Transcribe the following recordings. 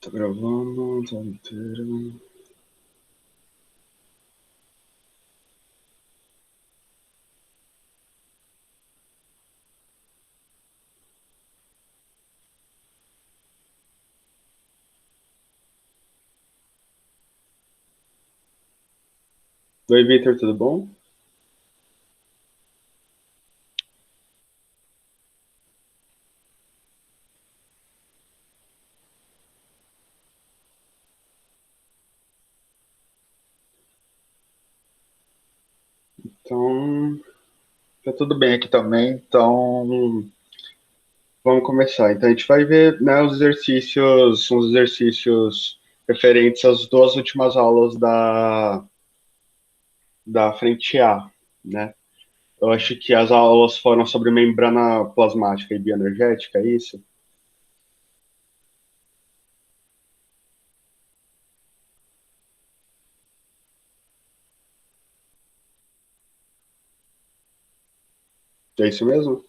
Tá gravando, tá inteiro. Oi, Victor, tudo bom? Então, tá tudo bem aqui também. Então, vamos começar. Então, a gente vai ver, né, os exercícios referentes às duas últimas aulas da frente A, né? Eu acho que as aulas foram sobre membrana plasmática e bioenergética, é isso? É isso mesmo?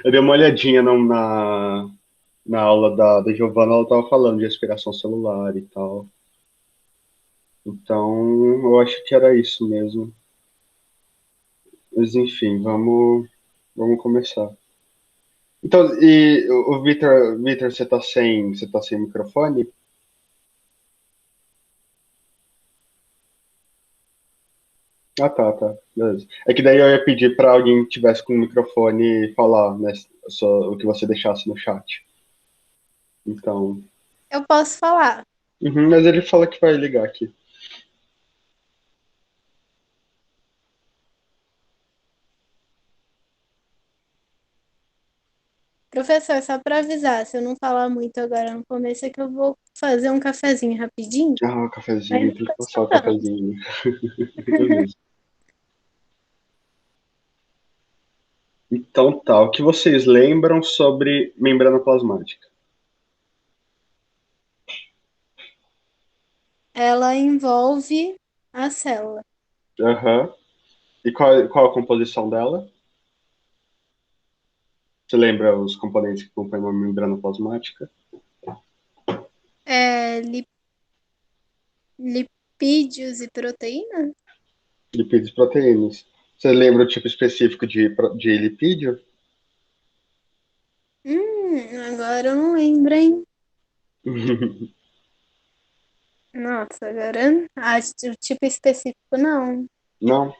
Eu dei uma olhadinha na aula da Giovana, ela estava falando de respiração celular e tal. Então, eu acho que era isso mesmo. Mas, enfim, vamos começar. Então, e o Vitor, você tá sem microfone? Ah, tá, tá. Beleza. É que daí eu ia pedir para alguém que tivesse com o microfone falar, né, só o que você deixasse no chat. Então, Eu posso falar. mas ele fala que vai ligar aqui. Professor, só para avisar, se eu não falar muito agora no começo, é que eu vou fazer um cafezinho rapidinho, Ah, o mas cafezinho, tem que tô passar o escutando. cafezinho. Beleza. Então tá, o que vocês lembram sobre membrana plasmática? Ela envolve a célula. Aham. E qual a composição dela? Você lembra os componentes que compõem uma membrana plasmática? É, lipídios e proteínas? Lipídios e proteínas. Você lembra o tipo específico de lipídio? Agora eu não lembro, hein? Nossa, agora o tipo específico não. Não,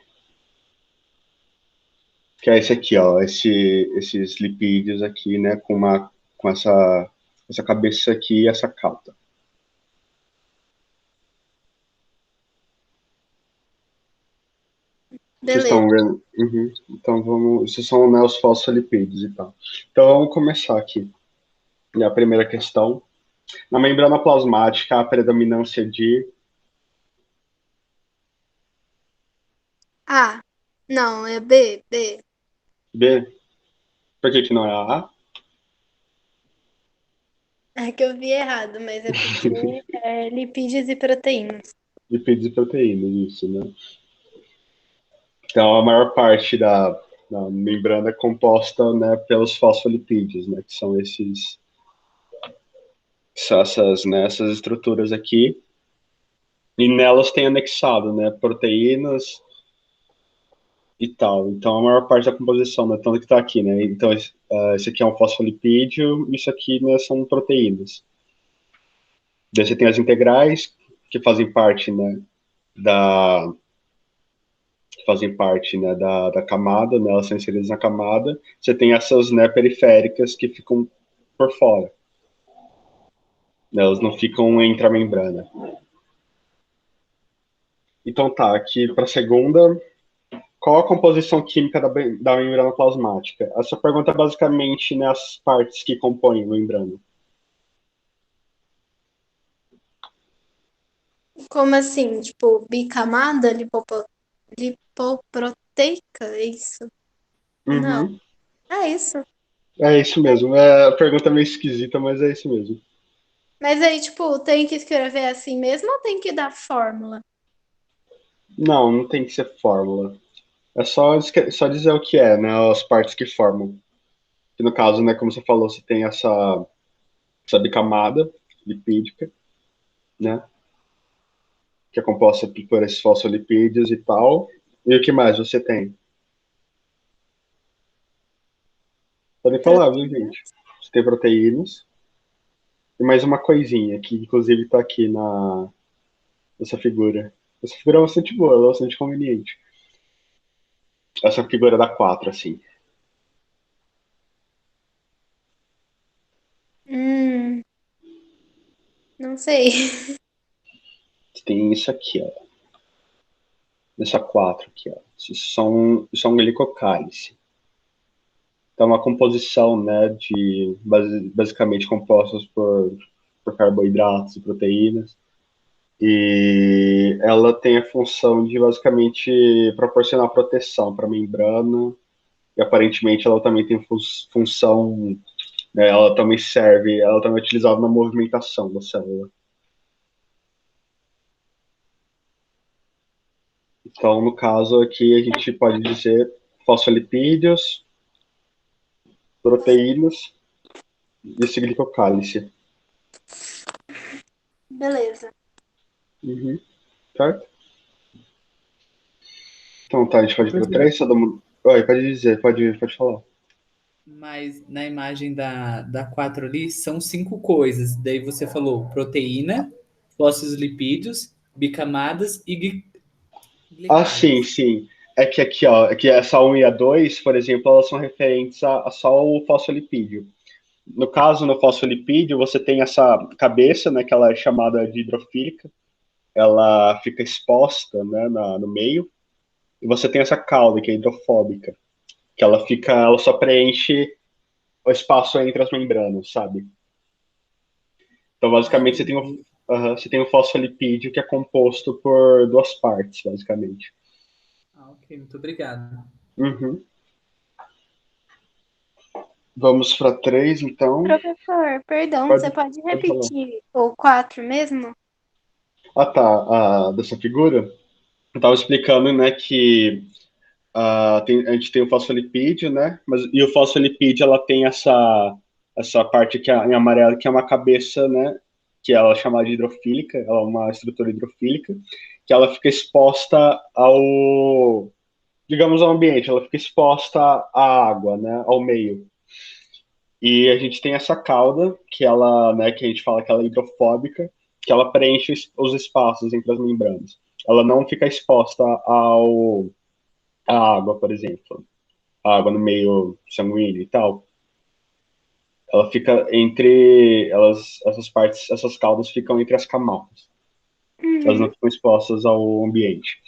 que é esse aqui, ó, esses lipídios aqui, né, com essa cabeça aqui e essa cauda. Vocês estão Beleza. vendo? Uhum. Então vamos, esses são, né, os fosfolipídios e tal. Então vamos começar aqui. E a primeira questão. Na membrana plasmática, há a predominância de A. Não, é B. B. B. Por que que não é a A? É que eu vi errado, mas é porque é lipídios e proteínas. Lipídios e proteínas, isso, né? Então, a maior parte da membrana é composta, né, pelos fosfolipídios, né, que são essas estruturas aqui, e nelas tem anexado, né, proteínas e tal. Então, a maior parte da composição, né, tanto que está aqui, né? Então, esse aqui é um fosfolipídio, isso aqui, né, são proteínas. Daí você tem as integrais, que fazem parte, né, da, da camada, né, elas são inseridas na camada. Você tem essas, né, periféricas que ficam por fora, né, elas não ficam entre a membrana. Então tá, aqui para a segunda, qual a composição química da membrana plasmática? Essa pergunta é basicamente, né, as partes que compõem a membrana. Como assim? Tipo, bicamada, lipoproteica? É isso? Não. Uhum. É isso. É isso mesmo. É, a pergunta é meio esquisita, mas é isso mesmo. Mas aí, tipo, tem que escrever assim mesmo ou tem que dar fórmula? Não, não tem que ser fórmula. É só dizer o que é, né? As partes que formam. Que no caso, né, como você falou, você tem essa bicamada lipídica, né? Que é composta por esses fosfolipídios e tal. E o que mais você tem? Podem falar, viu, Proteína. gente? Você tem proteínas. E mais uma coisinha, que inclusive tá aqui nessa figura. Essa figura é bastante boa, ela é bastante conveniente. Essa figura da 4 assim. Hum, não sei. Você tem isso aqui, ó. Essa 4 aqui, ó. Isso é um glicocálice. Então, é uma composição, né, basicamente compostas por carboidratos e proteínas. E ela tem a função de basicamente proporcionar proteção para a membrana. E aparentemente ela também tem função, né, ela também é utilizada na movimentação da célula. Então, no caso aqui, a gente pode dizer fosfolipídios, proteínas e esse glicocálice. Beleza. Uhum, certo? Então tá, a gente pode ir para Professor, três, todo mundo. Oi, pode dizer, pode falar. mas na imagem da 4 ali são cinco coisas. Daí você falou proteína, fosfolipídios, bicamadas e Ah, sim, glicálides. sim. É que aqui, ó, é que essa um e a 2, por exemplo, elas são referentes a só o fosfolipídio. No caso, no fosfolipídio, você tem essa cabeça, né, que ela é chamada de hidrofílica, ela fica exposta, né, no meio, e você tem essa cauda, que é hidrofóbica, que ela só preenche o espaço entre as membranas, sabe? Então, Ah, basicamente, entendi. você tem o fosfolipídio, que é composto por duas partes, basicamente. Ah, ok, muito obrigado. Uhum. Vamos para três, então. Professor, perdão, você pode Pode falar. repetir o 4 mesmo? Ah, tá. Dessa figura, eu estava explicando, né, que a gente tem o fosfolipídio, né? E o fosfolipídio ela tem essa parte que é em amarelo, que é uma cabeça, né? Que ela é chamada de hidrofílica, ela é uma estrutura hidrofílica, que ela fica exposta digamos, ao ambiente, ela fica exposta à água, né? Ao meio. E a gente tem essa cauda, que ela, né, que a gente fala que ela é hidrofóbica, que ela preenche os espaços entre as membranas. Ela não fica exposta à água, por exemplo, a água no meio sanguíneo e tal. Ela fica essas partes, essas caudas ficam entre as camadas. Elas não Uhum. ficam expostas ao ambiente.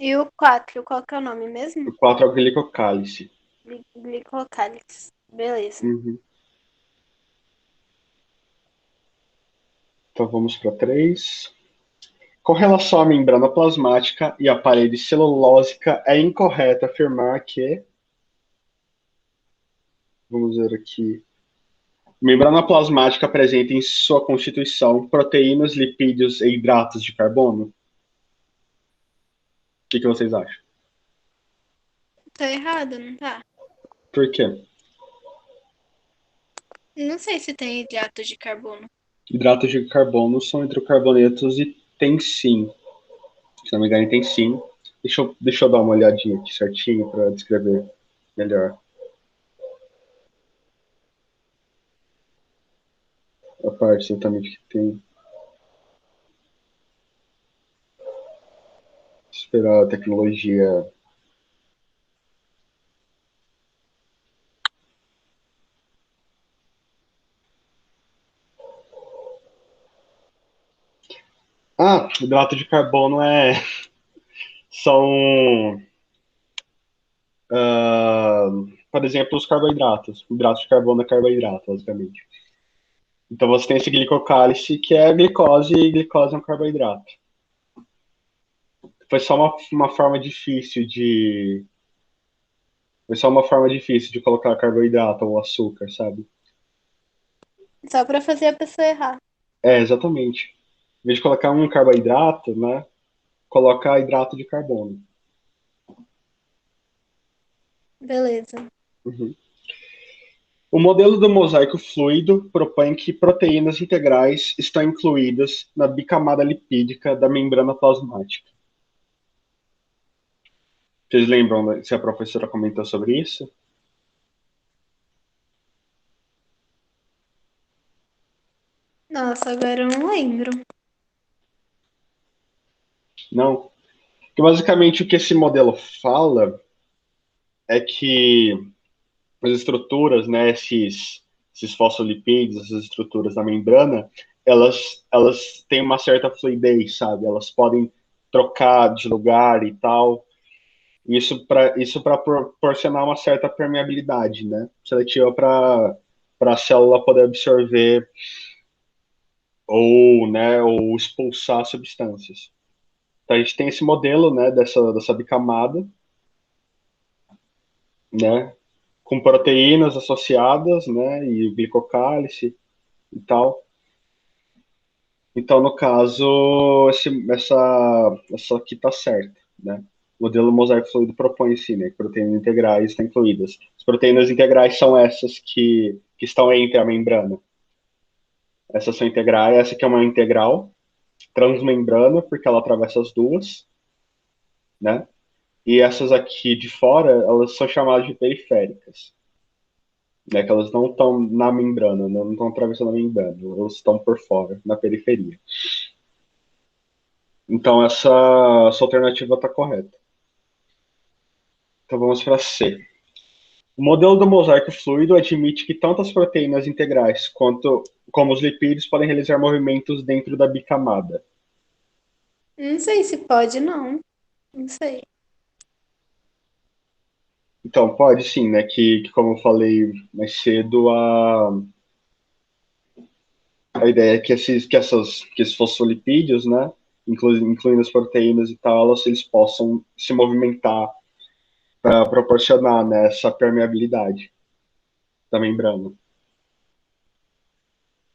E o 4, qual que é o nome mesmo? O 4 é o glicocálice. Glicocálix. Beleza. Uhum. Então vamos para 3. Com relação à membrana plasmática e à parede celulósica, é incorreto afirmar que, vamos ver aqui, membrana plasmática apresenta em sua constituição proteínas, lipídios e hidratos de carbono. O que vocês acham? Tá errado, não tá? Por quê? Não sei se tem hidrato de carbono. Hidratos de carbono são hidrocarbonetos e tem sim. Se não me engano, tem sim. Deixa eu dar uma olhadinha aqui certinho para descrever melhor a parte exatamente que tem. Esperar a tecnologia. Hidrato de carbono são, ah, por exemplo, os carboidratos. Hidrato de carbono é carboidrato, basicamente. Então você tem esse glicocálice que é glicose e glicose é um carboidrato. Foi só uma forma difícil de. Foi só uma forma difícil de colocar carboidrato ou açúcar, sabe? Só pra fazer a pessoa errar. É, exatamente. Em vez de colocar um carboidrato, né? coloca hidrato de carbono. Beleza. Uhum. O modelo do mosaico fluido propõe que proteínas integrais estão incluídas na bicamada lipídica da membrana plasmática. Vocês lembram se a professora comentou sobre isso? Nossa, agora eu não lembro. Não. Que basicamente o que esse modelo fala é que as estruturas, né, esses fosfolipídios, essas estruturas da membrana, elas têm uma certa fluidez, sabe? Elas podem trocar de lugar e tal. Isso para proporcionar uma certa permeabilidade, né? Seletiva para a célula poder absorver ou, né, ou expulsar substâncias. Então a gente tem esse modelo, né, dessa bicamada, né, com proteínas associadas, né, e o glicocálice e tal. Então, no caso, essa aqui está certa, né? O modelo mosaico fluido propõe, sim, né, que proteínas integrais estão incluídas. As proteínas integrais são essas que estão entre a membrana. Essas são integrais, essa aqui é uma integral transmembrana, porque ela atravessa as duas, né? E essas aqui de fora, elas são chamadas de periféricas, né? Que elas não estão na membrana, né? Não estão atravessando a membrana, elas estão por fora, na periferia. Então, essa alternativa está correta. Então, vamos para C. O modelo do mosaico fluido admite que tanto as proteínas integrais como os lipídios podem realizar movimentos dentro da bicamada. Não sei se pode, não. Não sei. Então, pode sim, né? Que como eu falei mais cedo, a ideia é que esses fosfolipídios, né? Incluindo as proteínas e tal, eles possam se movimentar para proporcionar, né, essa permeabilidade da membrana.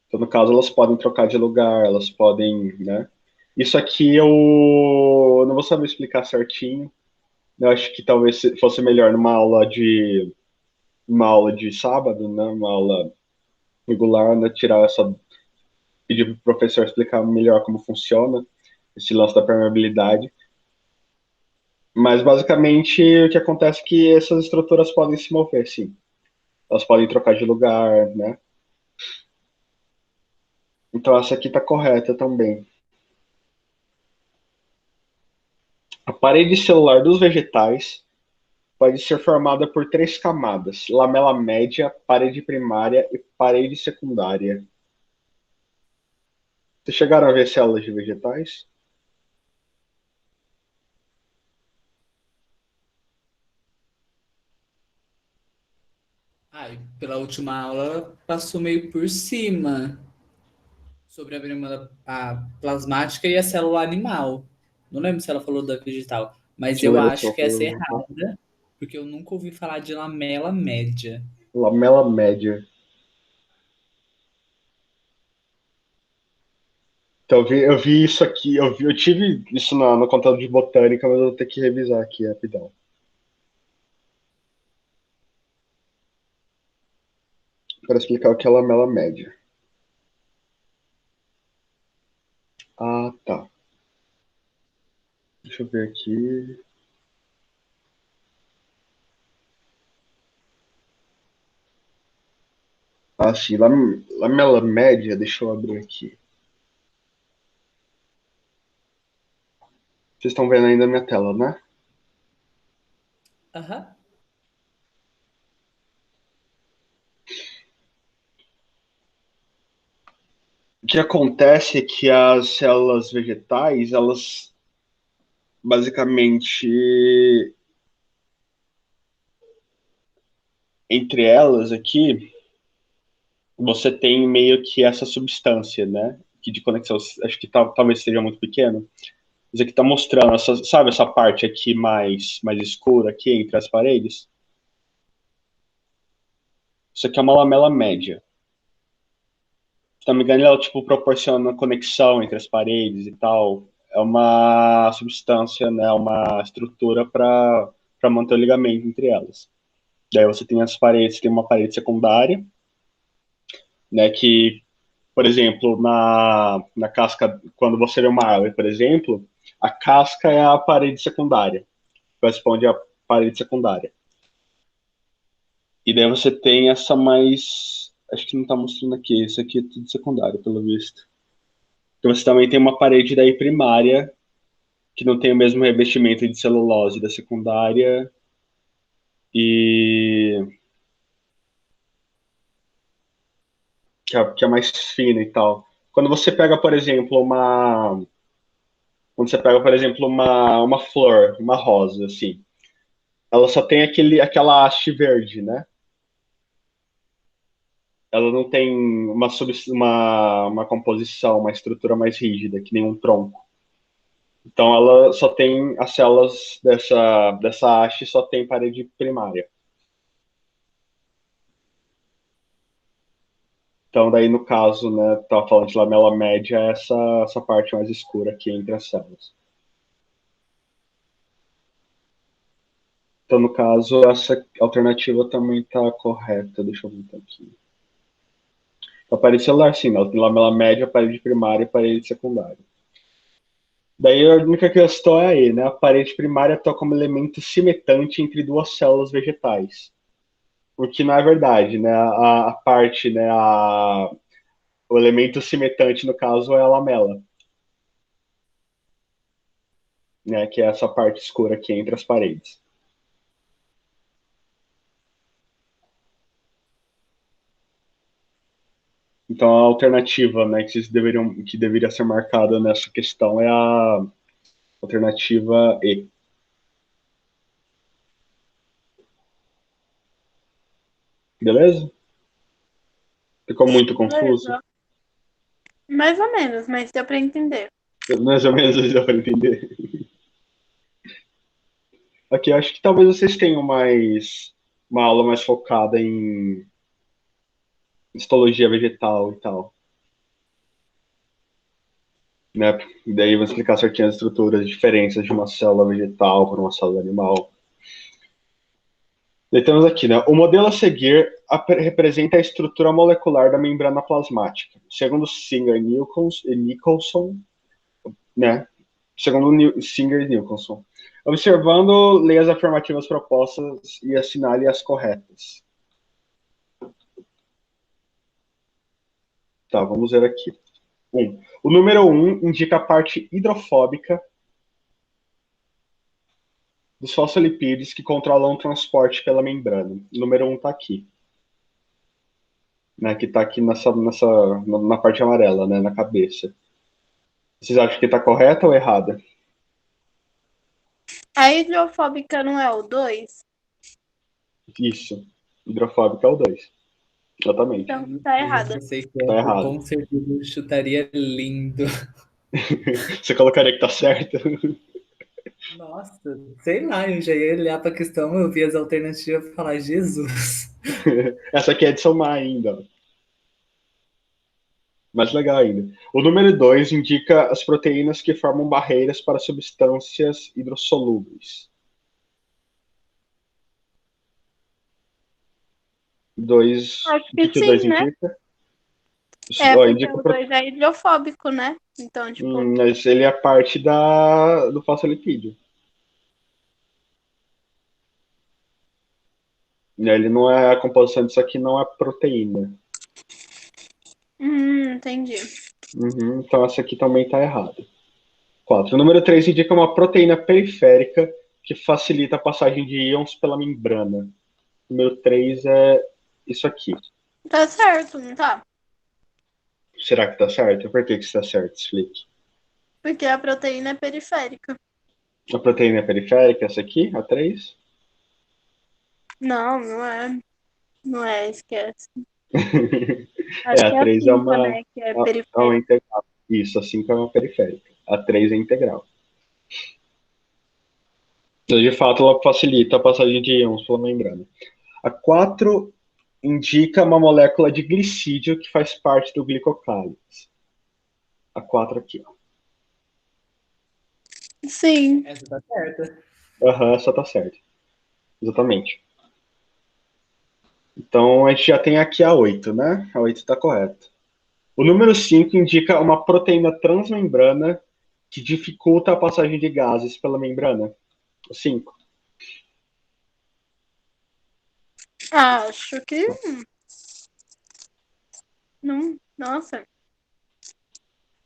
Então, no caso, elas podem trocar de lugar, elas podem, né? Isso aqui eu não vou saber explicar certinho. Eu acho que talvez fosse melhor numa aula de sábado, né? Uma aula regular, né? Pedir para o professor explicar melhor como funciona esse lance da permeabilidade. Mas basicamente o que acontece é que essas estruturas podem se mover, sim. Elas podem trocar de lugar, né? Então essa aqui está correta também. A parede celular dos vegetais pode ser formada por três camadas: lamela média, parede primária e parede secundária. Vocês chegaram a ver células de vegetais? Ah, e pela última aula passou meio por cima sobre a membrana a plasmática e a célula animal. Não lembro se ela falou da vegetal, mas Não eu lembro se acho ela que essa é falou vegetal. errada, porque eu nunca ouvi falar de lamela média. Lamela média. Então, eu vi isso aqui, eu tive isso no conteúdo de botânica, mas eu vou ter que revisar aqui rapidão. Para explicar o que é lamela média. Ah, tá. Deixa eu ver aqui. Ah, sim, lamela média, deixa eu abrir aqui. Vocês estão vendo ainda a minha tela, né? Aham. O que acontece é que as células vegetais, elas basicamente, entre elas aqui, você tem meio que essa substância, né? Que de conexão, acho que talvez seja muito pequeno. Isso aqui está mostrando, sabe essa parte aqui mais escura aqui entre as paredes? Isso aqui é uma lamela média. Se não me engano, ela tipo proporciona conexão entre as paredes e tal. é uma substância, né, uma estrutura para manter o ligamento entre elas. Daí você tem as paredes, tem uma parede secundária, né, que, por exemplo, na casca, quando você vê uma árvore, por exemplo, a casca é a parede secundária, corresponde à parede secundária. E daí você tem essa mais, acho que não está mostrando aqui, isso aqui é tudo secundário, pelo visto. Então você também tem uma parede daí primária, que não tem o mesmo revestimento de celulose da secundária, e que é mais fina e tal. Quando você pega, por exemplo, uma flor, uma rosa, assim, ela só tem aquela haste verde, né? Ela não tem uma composição, uma estrutura mais rígida, que nem um tronco. Então ela só tem as células dessa haste, só tem parede primária. Então daí no caso, né, tava falando de lamela média, é essa parte mais escura aqui entre as células. Então no caso essa alternativa também está correta. Deixa eu ver aqui. A parede celular, sim, ela tem lamela média, parede primária e parede secundária. Daí a única questão é aí, né? A parede primária atua como elemento cimentante entre duas células vegetais. O que não é verdade, né? A parte, né? O elemento cimentante, no caso, é a lamela, né? Que é essa parte escura aqui entre as paredes. Então a alternativa, né, que deveria ser marcada nessa questão é a alternativa E. Beleza? Ficou muito confuso? Beleza. Mais ou menos, mas deu pra entender. Mais ou menos dá para entender. Aqui, acho que talvez vocês tenham uma aula mais focada em histologia vegetal e tal, né? E daí vou explicar certinho as estruturas, as diferenças de uma célula vegetal para uma célula animal. Daí temos aqui, né? O modelo a seguir representa a estrutura molecular da membrana plasmática. Segundo Singer e Nicholson, né? Segundo Singer e Nicholson. Observando, leia as afirmativas propostas e assinale as corretas. Tá, vamos ver aqui. O número 1 indica a parte hidrofóbica dos fosfolipídios que controlam o transporte pela membrana. O número 1 está aqui. Né, que está aqui na parte amarela, né, na cabeça. Vocês acham que está correta ou errada? A hidrofóbica não é o 2? Isso. Hidrofóbica é o 2. Exatamente. Então tá errada. Eu sei que Tá errado. com certeza eu chutaria lindo. Você colocaria que tá certo? Nossa, sei lá, eu já ia olhar para a questão, eu vi as alternativas e falar, Jesus. Essa aqui é de somar ainda. Mais legal ainda. O número 2 indica as proteínas que formam barreiras para substâncias hidrossolúveis. 2. Acho O que que o 2 sim, né? indica? É, Ó, porque indica o 2 é hidrofóbico, né? Então, tipo, mas ele é parte do fosfolipídio. Ele não é a composição disso aqui, não é proteína. entendi. Então essa aqui também está errada. 4. O número 3 indica uma proteína periférica que facilita a passagem de íons pela membrana. O número 3 é isso aqui. Tá certo, não tá? Será que está certo? Por que está certo? Explique. Porque a proteína é periférica. A proteína periférica, essa aqui, a 3? Não, não é. Não é, esquece. É, Acho que a é a 3 é 5, uma, né? Que é é uma periférica. integral. Isso, a 5 é uma periférica. A 3 é integral. Então, de fato, ela facilita a passagem de íons pela membrana. A 4 indica uma molécula de glicídio que faz parte do glicocálix. A 4 aqui, ó. Sim. Essa tá certa. Aham, essa tá certa. Exatamente. Então, a gente já tem aqui a 8, né? A 8 está correta. O número 5 indica uma proteína transmembrana que dificulta a passagem de gases pela membrana. O 5. Acho que não. Nossa.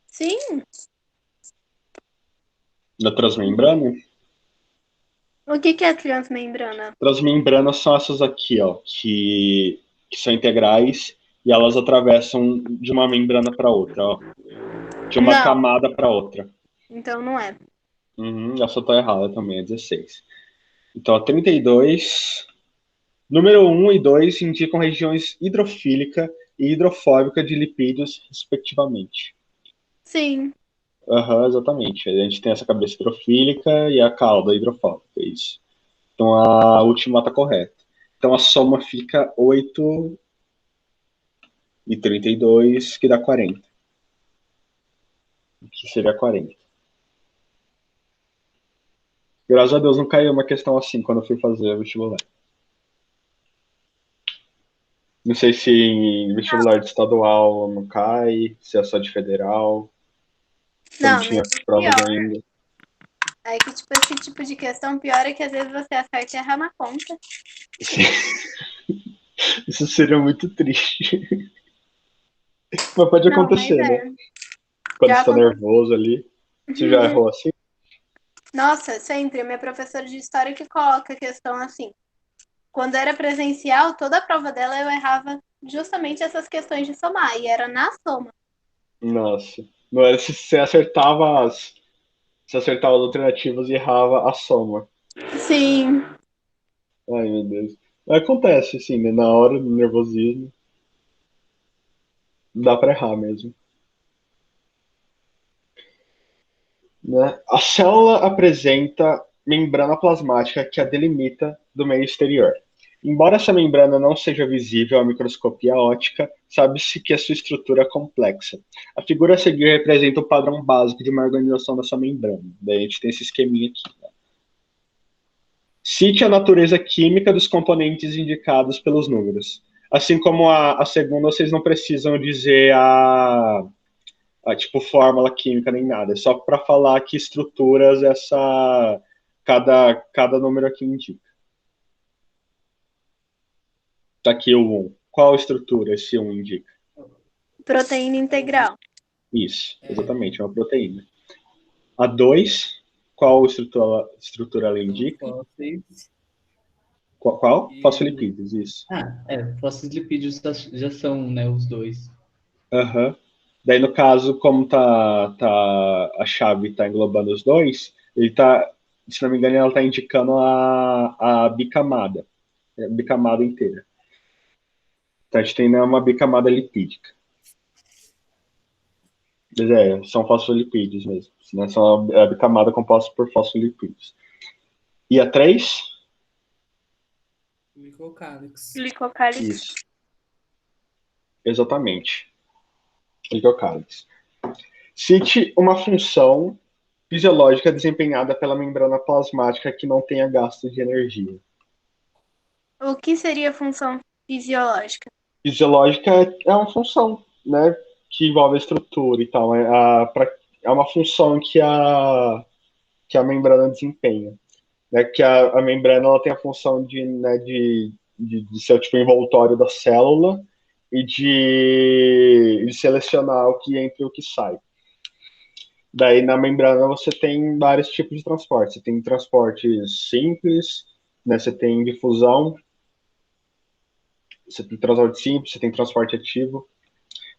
Sim. Da transmembrana? O que é transmembrana? Transmembranas são essas aqui, ó, que são integrais e elas atravessam de uma membrana para outra, ó. De uma Não, camada para outra. então não é. Essa tá errada também, é 16. Então, a 32. Número 1 e 2 indicam regiões hidrofílica e hidrofóbica de lipídios, respectivamente. Sim. Aham, exatamente. A gente tem essa cabeça hidrofílica e a cauda hidrofóbica, é isso. Então, a última está correta. Então, a soma fica 8 e 32, que dá 40. Que seria 40. Graças a Deus não caiu uma questão assim quando eu fui fazer o vestibular. Não sei se em vestibular de estadual não cai, se é só de federal, que eu não Não, tinha mas o provas pior ainda. é que, tipo, esse tipo de questão, pior é que às vezes você acerta e erra na conta. Sim. Isso seria muito triste. Mas pode Não, mas acontecer, né? é. Quando Já você tá aconteceu. nervoso ali. Você já errou assim? Nossa, sempre. A minha professora de história que coloca a questão assim. Quando era presencial, toda a prova dela eu errava justamente essas questões de somar, e era na soma. Nossa. Não era se você acertava as alternativas e errava a soma. Sim. Ai, meu Deus. Acontece, assim, né? Na hora do nervosismo, dá pra errar mesmo. Né? A célula apresenta membrana plasmática que a delimita do meio exterior. Embora essa membrana não seja visível à microscopia óptica, sabe-se que a sua estrutura é complexa. A figura a seguir representa o padrão básico de uma organização dessa membrana. Daí a gente tem esse esqueminha aqui. Né? Cite a natureza química dos componentes indicados pelos números. Assim como a segunda, vocês não precisam dizer tipo fórmula química nem nada, é só para falar que estruturas cada número aqui indica. Tá aqui o 1. Qual estrutura esse 1 indica? Proteína integral. Isso, É, exatamente, é uma proteína. A 2, qual estrutura ela são indica? fósseis Qual? e. Fosfolipídios, isso. Fósseis lipídios já são, né, os dois. Aham. Daí, no caso, como a chave está englobando os dois, ele tá, se não me engano, ela está indicando a bicamada, a bicamada inteira. Então, a gente tem, né, uma bicamada lipídica. Mas são fosfolipídios mesmo. Né? São a bicamada composta por fosfolipídios. E a 3? Microcálix. Glicocálix. Isso, exatamente. Glicocálix. Cite uma função fisiológica desempenhada pela membrana plasmática que não tenha gasto de energia. O que seria função fisiológica? Fisiológica é uma função, né, que envolve a estrutura e tal. É uma função que a membrana desempenha. Né, que a membrana ela tem a função de ser tipo envoltório da célula e de selecionar o que entra e o que sai. Daí na membrana você tem vários tipos de transporte. Você tem transportes simples, né, você tem difusão, você tem transporte simples, você tem transporte ativo.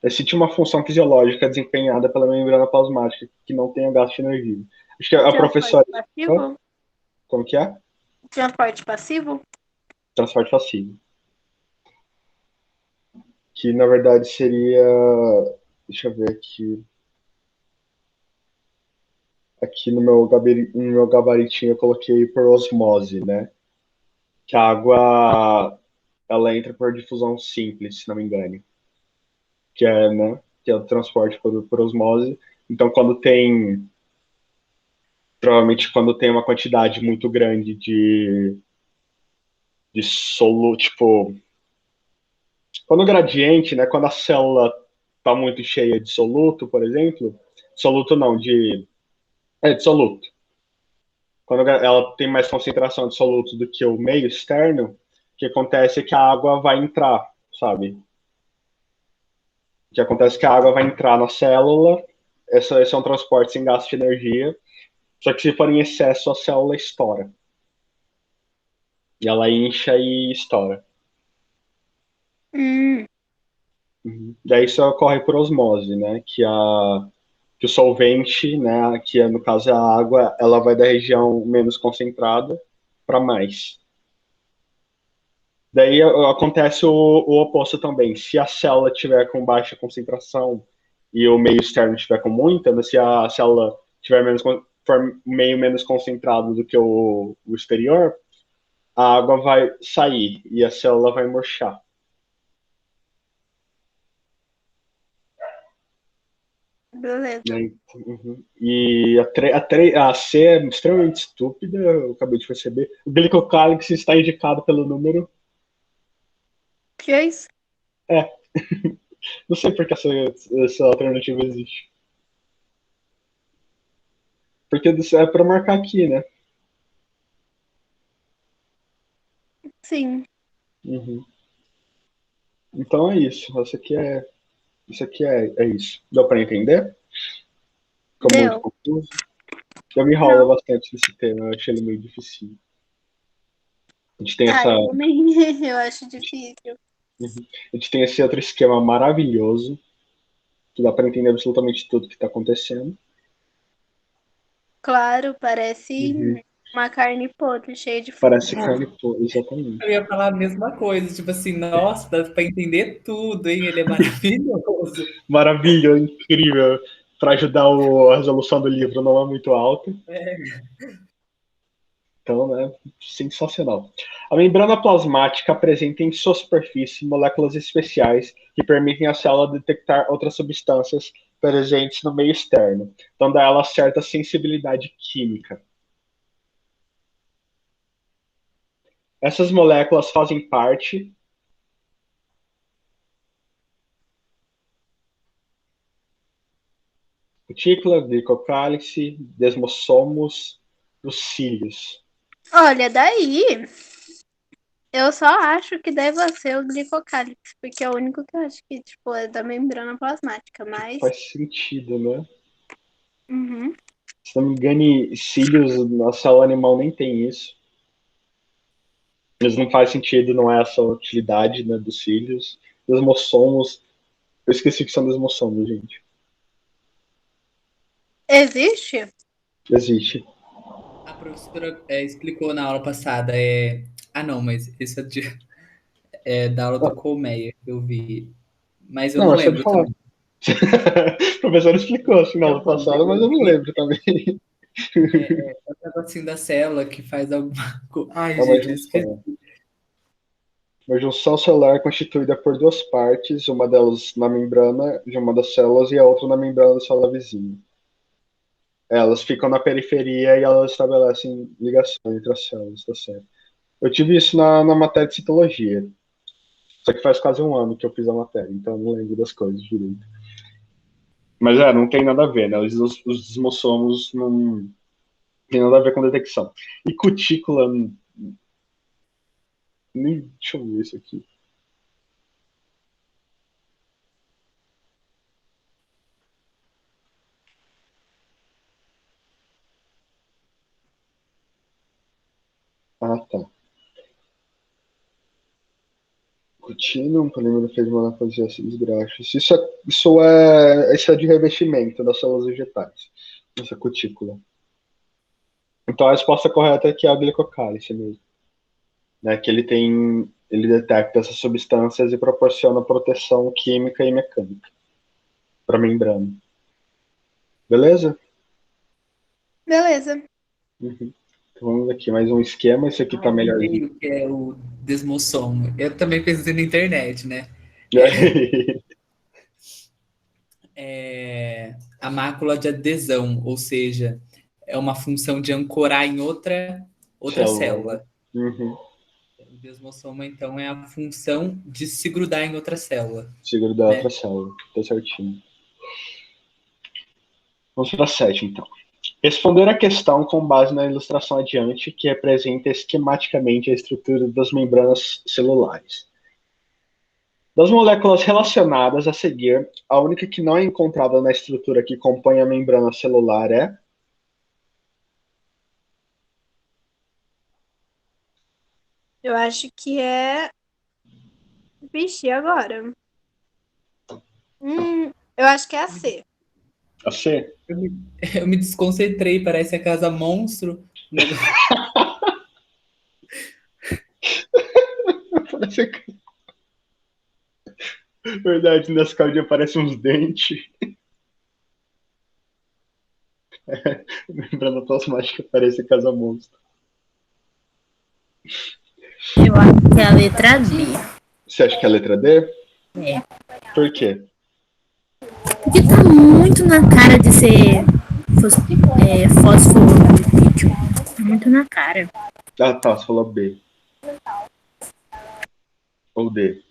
Existe uma função fisiológica desempenhada pela membrana plasmática que não tenha gasto de energia. Acho que a Transporte professora. passivo? Como que é? Transporte passivo? Transporte passivo. Que na verdade seria. Deixa eu ver aqui. Aqui no meu gabaritinho eu coloquei por osmose, né? Que a água ela entra por difusão simples, se não me engano. Que é, né? Que é o transporte por osmose. Então, quando tem Provavelmente quando tem uma quantidade muito grande de soluto, tipo, quando o gradiente, né, quando a célula está muito cheia de soluto, por exemplo, soluto não, de soluto. Quando ela tem mais concentração de soluto do que o meio externo, o que acontece é que a água vai entrar, sabe? O que acontece é que a água vai entrar na célula, esse é um transporte sem gasto de energia, só que se for em excesso, a célula estoura. E ela incha e estoura. Hum, Uhum. Daí isso ocorre por osmose, né? Que o solvente, né? Que no caso é a água, ela vai da região menos concentrada para mais. Daí acontece o oposto também. Se a célula tiver com baixa concentração e o meio externo tiver com muita, né, se a célula tiver for meio menos concentrado do que o exterior, a água vai sair e a célula vai murchar. beleza. Né? Uhum. E a C é extremamente estúpida, eu acabei de perceber. O glicocálix está indicado pelo número. Que é isso? É, não sei por que essa alternativa existe. Porque é para marcar aqui, né? Sim, Uhum. Então é isso. Isso aqui é isso. Deu para entender? Ficou muito deu. confuso? Eu me enrolo Não. bastante nesse tema, eu achei ele meio difícil. A gente tem Ah, essa, eu também. Eu acho difícil. uhum. A gente tem esse outro esquema maravilhoso, que dá para entender absolutamente tudo que está acontecendo. Claro, parece Uhum. uma carne podre, cheia de Parece fungo. carne pura, Eu exatamente. ia falar a mesma coisa, tipo assim, nossa, dá pra entender tudo, hein? Ele é maravilhoso. Maravilha, incrível. Para ajudar a resolução do livro não é muito alta. Então, né, sensacional. A membrana plasmática apresenta em sua superfície moléculas especiais que permitem à célula detectar outras substâncias presentes no meio externo, dando a ela certa sensibilidade química. Essas moléculas fazem parte cutícula, glicocálice, desmossomos, dos cílios. Olha, daí eu só acho que deve ser o glicocálix, porque é o único que eu acho que, tipo, é da membrana plasmática, mas. Faz sentido, né? Uhum. Se não me engano, cílios na célula animal nem tem isso. Mas não faz sentido, não é essa a utilidade, né, dos cílios. Desmossomos, eu esqueci que são desmossomos, gente. Existe? Existe. A professora explicou na aula passada. Ah, não, mas isso é da aula do Ah, Colmeia que eu vi. Mas eu não, não mas pode lembro falar. também. O professor explicou assim na aula Então, passada, mas eu eu não vi lembro também. o negocinho da célula que faz alguma coisa. Ai, É uma gente, eu esqueci. junção. Uma junção celular constituída por duas partes, uma delas na membrana de uma das células e a outra na membrana da célula vizinha. Elas ficam na periferia e elas estabelecem ligação entre as células, tá certo? Eu tive isso na matéria de citologia. Só que faz quase um ano que eu fiz a matéria, então eu não lembro das coisas direito. Mas não tem nada a ver, né? Os desmossomos não tem nada a ver com detecção. E cutícula, deixa eu ver isso aqui. Ah, tá. Cutina, um polímero fez uma fazer ácidos graxos. Isso é de revestimento das células vegetais, essa cutícula. Então a resposta correta é que é a glicocálise mesmo. Né? Que ele detecta essas substâncias e proporciona proteção química e mecânica para a membrana. Beleza? Beleza. Uhum. Então, vamos aqui, mais um esquema. Esse aqui Ah, tá melhorzinho. lembrei o que é o desmossomo. Eu também pesquisei na internet, né? A mácula de adesão, ou seja, é uma função de ancorar em outra célula. Uhum. O desmossoma, então, é a função de se grudar em outra célula. Se grudar né? outra célula. Tá certinho. Vamos para a 7, então. Responder a questão com base na ilustração adiante, que representa esquematicamente a estrutura das membranas celulares. Das moléculas relacionadas a seguir, a única que não é encontrada na estrutura que compõe a membrana celular é... Eu acho que é. Vixe, agora? Eu acho que é a C. A C? Eu me desconcentrei, parece a casa monstro. Verdade, nessa cardinha aparecem uns dentes. Membrana plasmática parece a casa monstro. Eu acho que é a letra D. Você acha que é a letra D? É. Por quê? Porque tá muito na cara de ser fosfolipídio. Tá muito na cara. Ah, tá, você falou B. Ou D.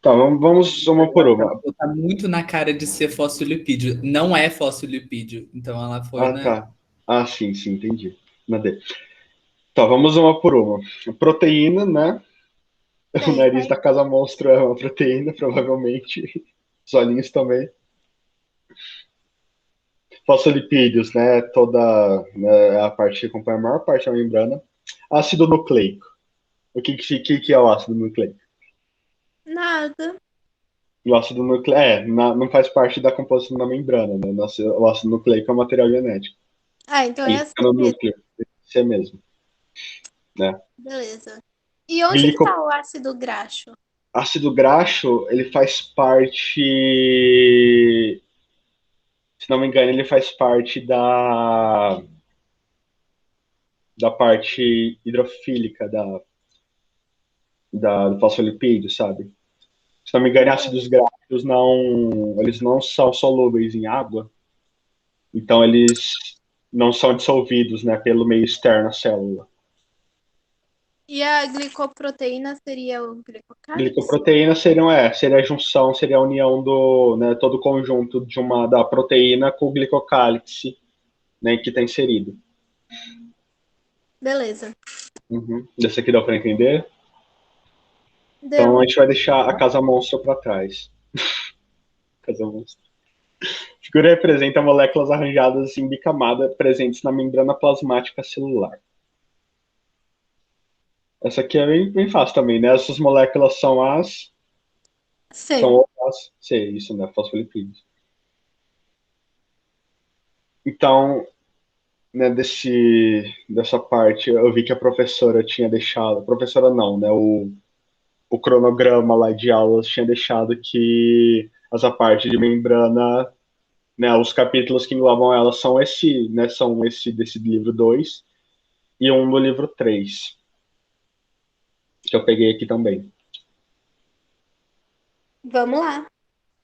Tá, vamos uma por uma. Tá muito na cara de ser fosfolipídio. Não é fosfolipídio. Então ela foi, né? Tá. Ah, sim, entendi. Na D. Tá, vamos uma por uma. Proteína, né? O nariz da casa monstro é uma proteína, provavelmente. Os olhinhos também. Fosfolipídios, né? Toda né, a parte que acompanha a maior parte da membrana. Ácido nucleico. O que é o ácido nucleico? Nada. O ácido nucleico não faz parte da composição da membrana, né? O ácido nucleico é um material genético. Ah, então é assim. No núcleo, isso é mesmo. Né? Beleza. E onde que tá o ácido graxo? Ácido graxo, ele faz parte... Se não me engano, ele faz parte da parte hidrofílica do fosfolipídio, sabe? Se não me engano, ácidos graxos eles não são solúveis em água, então eles não são dissolvidos, né, pelo meio externo à célula. E a glicoproteína seria o glicocálix? Glicoproteína seria a junção, seria a união do, né, todo o conjunto da proteína com o glicocálix, né, que está inserido. Beleza. Desse aqui dá para entender? Deu. Então a gente vai deixar a casa monstro para trás. Casa monstro. A figura representa moléculas arranjadas em bicamada presentes na membrana plasmática celular. Essa aqui é bem fácil também, né? Essas moléculas são as... C. São as C, isso, né? Fosfolipídios. Então, né, dessa parte, eu vi que a professora tinha deixado... Professora não, né? O cronograma lá de aulas tinha deixado que essa parte de membrana... Né, os capítulos que englobam ela são esse desse livro 2 e um do livro 3, que eu peguei aqui também. Vamos lá.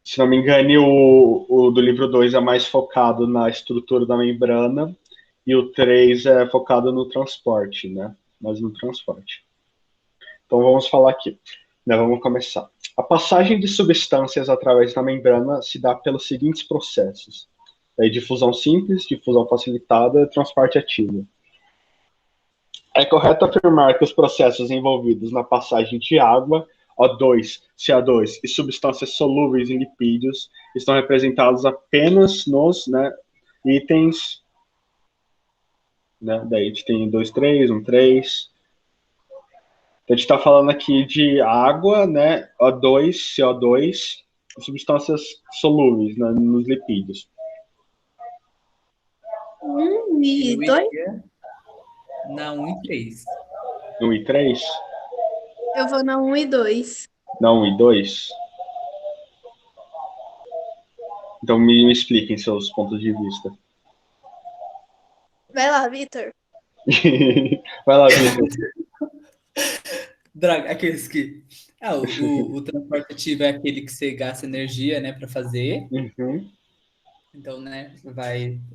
Se não me engano, o do livro 2 é mais focado na estrutura da membrana e o 3 é focado no transporte, né? Mas no transporte. Então vamos falar aqui. Né, vamos começar. A passagem de substâncias através da membrana se dá pelos seguintes processos. Difusão simples, difusão facilitada, transporte ativo. É correto afirmar que os processos envolvidos na passagem de água, O2, CO2 e substâncias solúveis em lipídios estão representados apenas nos, né, itens, né, daí a gente tem 2, 3, 1, 3. Então a gente está falando aqui de água, né, O2, CO2 e substâncias solúveis, né, nos lipídios. E 2? Na 1 e 3. 1 e 3? Eu vou na 1 e 2. Na 1 e 2? Então me expliquem seus pontos de vista. Vai lá, Vitor. Vai lá, Vitor. Droga, aqueles que... o transporte ativo é aquele que você gasta energia, né, para fazer. Uhum. Então, né,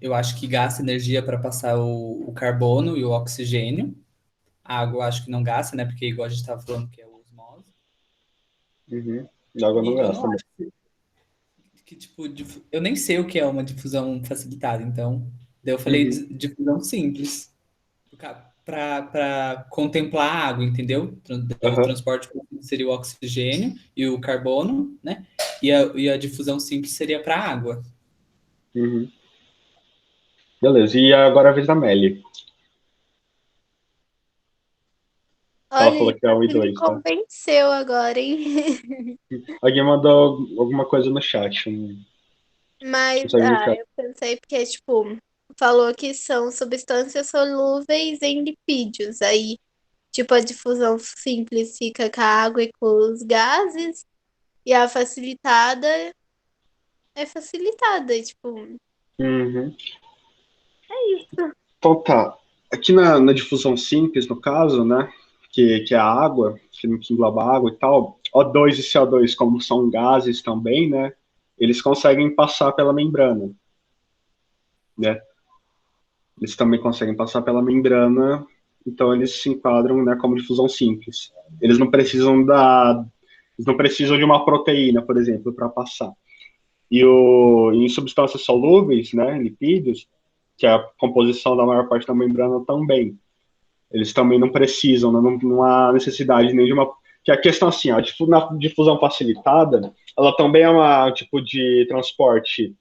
eu acho que gasta energia para passar o carbono e o oxigênio. A água eu acho que não gasta, né, porque igual a gente estava falando que é o osmose. Uhum. A água não E eu gasta, não né? acho que tipo, eu nem sei o que é uma difusão facilitada, então, daí eu falei Uhum. difusão simples, para contemplar a água, entendeu? O Aham. transporte seria o oxigênio e o carbono, né? E a difusão simples seria para a água. Uhum. Beleza, e agora a vez da Melly. Ela falou Olha, que é um e você me dois, tá? convenceu agora, hein? Alguém mandou alguma coisa no chat. Não Mas, sei no chat. eu pensei porque, tipo, falou que são substâncias solúveis em lipídios. Aí, tipo, a difusão simples fica com a água e com os gases, e a facilitada é facilitada, tipo, Uhum. é isso. Então tá. Aqui na difusão simples, no caso, né? Que é a água, que engloba a água e tal, O2 e CO2, como são gases também, né? Eles conseguem passar pela membrana, né? Eles também conseguem passar pela membrana, então eles se enquadram, né, como difusão simples. Eles não precisam eles não precisam de uma proteína, por exemplo, para passar. Em substâncias solúveis, né, lipídios, que é a composição da maior parte da membrana também. Eles também não precisam, né, não há necessidade nem de uma. Que a questão assim, na difusão facilitada, ela também é um tipo de transporte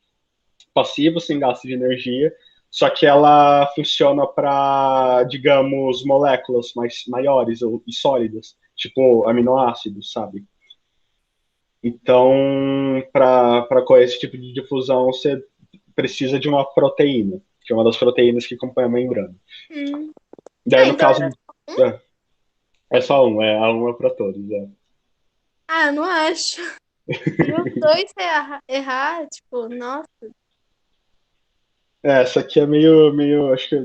passivo, sem gasto de energia, só que ela funciona para, digamos, moléculas maiores e sólidas, tipo aminoácidos, sabe? Então, para esse tipo de difusão, você precisa de uma proteína, que é uma das proteínas que compõe a membrana. Hum. Daí, Ah, no então caso, era só um? é só um, a um é para todos. É. Ah, não acho. E os dois errar, tipo, nossa. Essa aqui é meio, acho que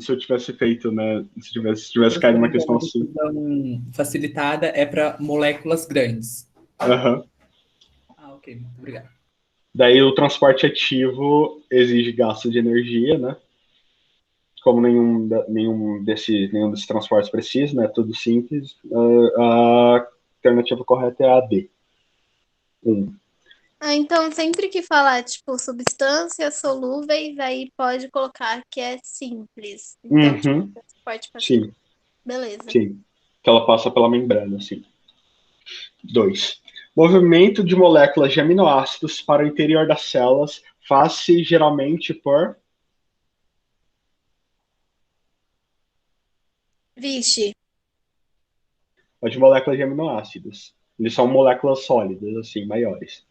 se eu tivesse feito, né, se tivesse caído Professor, uma então, questão a assim. difusão facilitada é para moléculas grandes. Aham. Ah, ok, muito obrigado. Daí o transporte ativo exige gasto de energia, né? Como nenhum desses transportes precisa, né? Tudo simples. A alternativa correta é a D. 1. Ah, então sempre que falar, tipo, substâncias solúveis, aí pode colocar que é simples. Então, tipo, Uhum. transporte facilitado. Sim, Beleza. sim. Que ela passa pela membrana, sim. 2. Movimento de moléculas de aminoácidos para o interior das células faz-se geralmente por. Vixe. As moléculas de aminoácidos. Eles são moléculas sólidas, assim, maiores.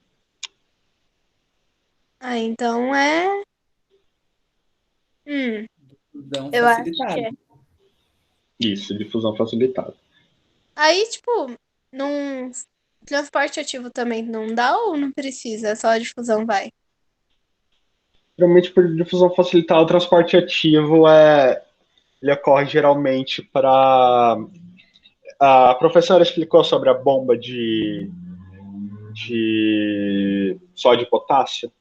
Ah, então é. Hum, Difusão eu acho que facilitada. é. Isso, difusão facilitada. Aí, tipo, num transporte ativo também não dá ou não precisa? Só a difusão vai. Geralmente, por difusão facilitada, o transporte ativo ele ocorre geralmente para. A professora explicou sobre a bomba de sódio e potássio.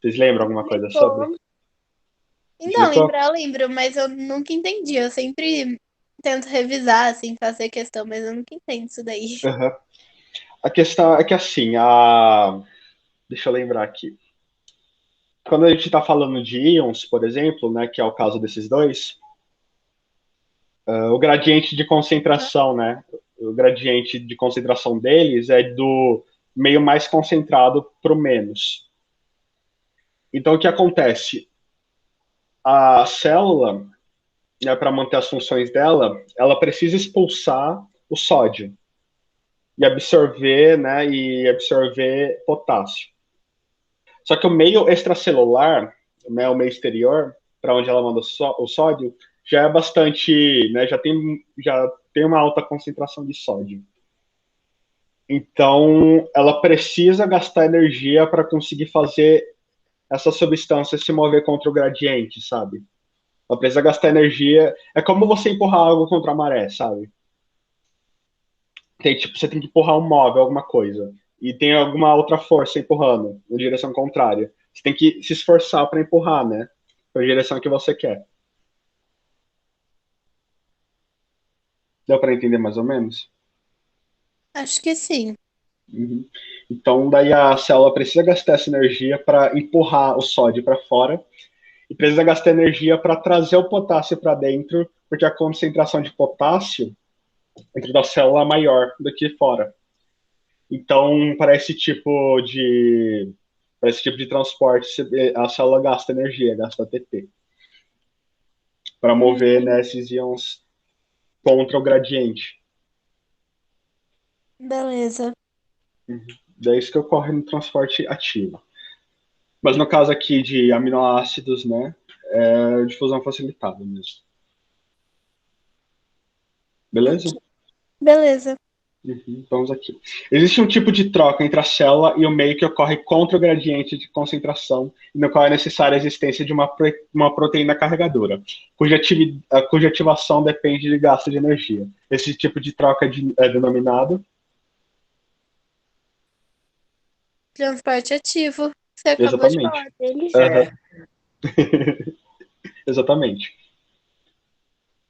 Vocês lembram alguma coisa sobre? Explicou. Então, Explicou? lembrar eu lembro, mas eu nunca entendi. Eu sempre tento revisar, assim, fazer questão, mas eu nunca entendo isso daí. Uhum. A questão é que, assim, deixa eu lembrar aqui. Quando a gente está falando de íons, por exemplo, né, que é o caso desses dois, o gradiente de concentração, né? O gradiente de concentração deles é do meio mais concentrado para o menos. Então, o que acontece? A célula, né, para manter as funções dela, ela precisa expulsar o sódio e absorver potássio. Só que o meio extracelular, né, o meio exterior, para onde ela manda o sódio, já é bastante, né, já tem uma alta concentração de sódio. Então, ela precisa gastar energia para conseguir fazer essa substância se mover contra o gradiente, sabe? Ela precisa gastar energia. É como você empurrar algo contra a maré, sabe? Tipo, você tem que empurrar um móvel, alguma coisa. e tem alguma outra força empurrando na direção contrária. Você tem que se esforçar para empurrar, né? Para a direção que você quer. Deu para entender mais ou menos? Acho que sim. Uhum. Então, daí a célula precisa gastar essa energia para empurrar o sódio para fora e precisa gastar energia para trazer o potássio para dentro, porque a concentração de potássio dentro da célula é maior do que fora. Então, para esse tipo de transporte, a célula gasta energia, gasta ATP, para mover, né, esses íons contra o gradiente. Beleza. É isso que ocorre no transporte ativo. Mas no caso aqui de aminoácidos, né, é difusão facilitada mesmo. Beleza? Beleza. Vamos aqui. Existe um tipo de troca entre a célula e o meio que ocorre contra o gradiente de concentração, e no qual é necessária a existência de uma proteína carregadora, cuja ativação depende de gasto de energia. Esse tipo de troca é denominado. Transporte ativo. Você acabou de falar Exatamente. dele. Aham. Exatamente.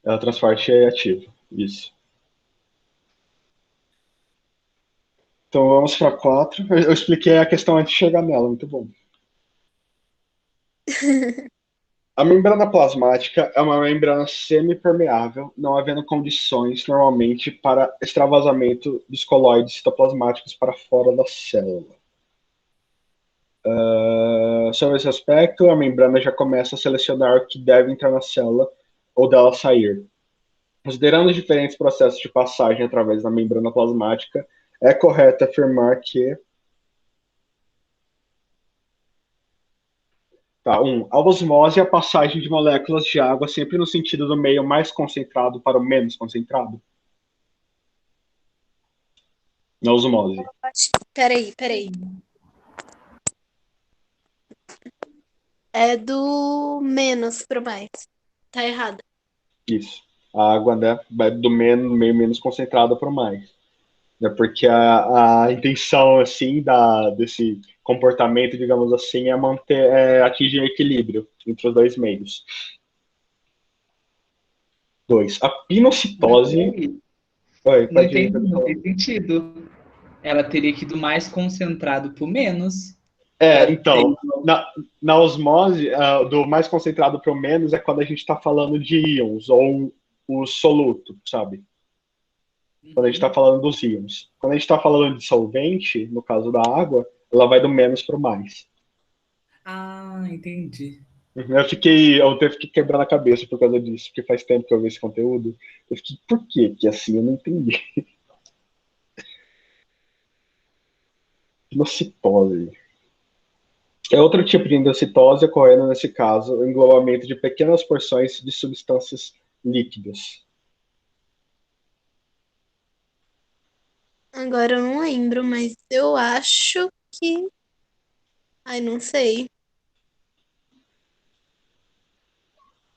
É o transporte ativo. Isso. Então vamos para 4. Eu expliquei a questão antes de chegar nela, muito bom. A membrana plasmática é uma membrana semipermeável, não havendo condições normalmente para extravasamento dos colóides citoplasmáticos para fora da célula. Sobre esse aspecto, a membrana já começa a selecionar o que deve entrar na célula ou dela sair. Considerando os diferentes processos de passagem através da membrana plasmática, é correto afirmar que Tá, a osmose é a passagem de moléculas de água sempre no sentido do meio mais concentrado para o menos concentrado. Na osmose. Peraí. É do menos pro mais. Tá errado. Isso. A água, né, vai do meio menos concentrado para o mais. É porque a intenção, assim, desse comportamento, digamos assim, atingir o equilíbrio entre os dois meios. 2. A pinocitose. Oi, Não pode ir, entendi, pode não falar. tem sentido. Ela teria que ir do mais concentrado para o menos. Então, na osmose, do mais concentrado para o menos é quando a gente está falando de íons, ou o soluto, sabe? Quando a gente está falando dos íons. Quando a gente está falando de solvente, no caso da água, ela vai do menos para o mais. Ah, entendi. Eu teve que quebrar a cabeça por causa disso, porque faz tempo que eu vi esse conteúdo. Eu fiquei, por quê? Que assim, eu não entendi. Pinocitose. É outro tipo de endocitose ocorrendo, nesse caso, o englobamento de pequenas porções de substâncias líquidas. Agora eu não lembro, mas eu acho que. Ai, não sei.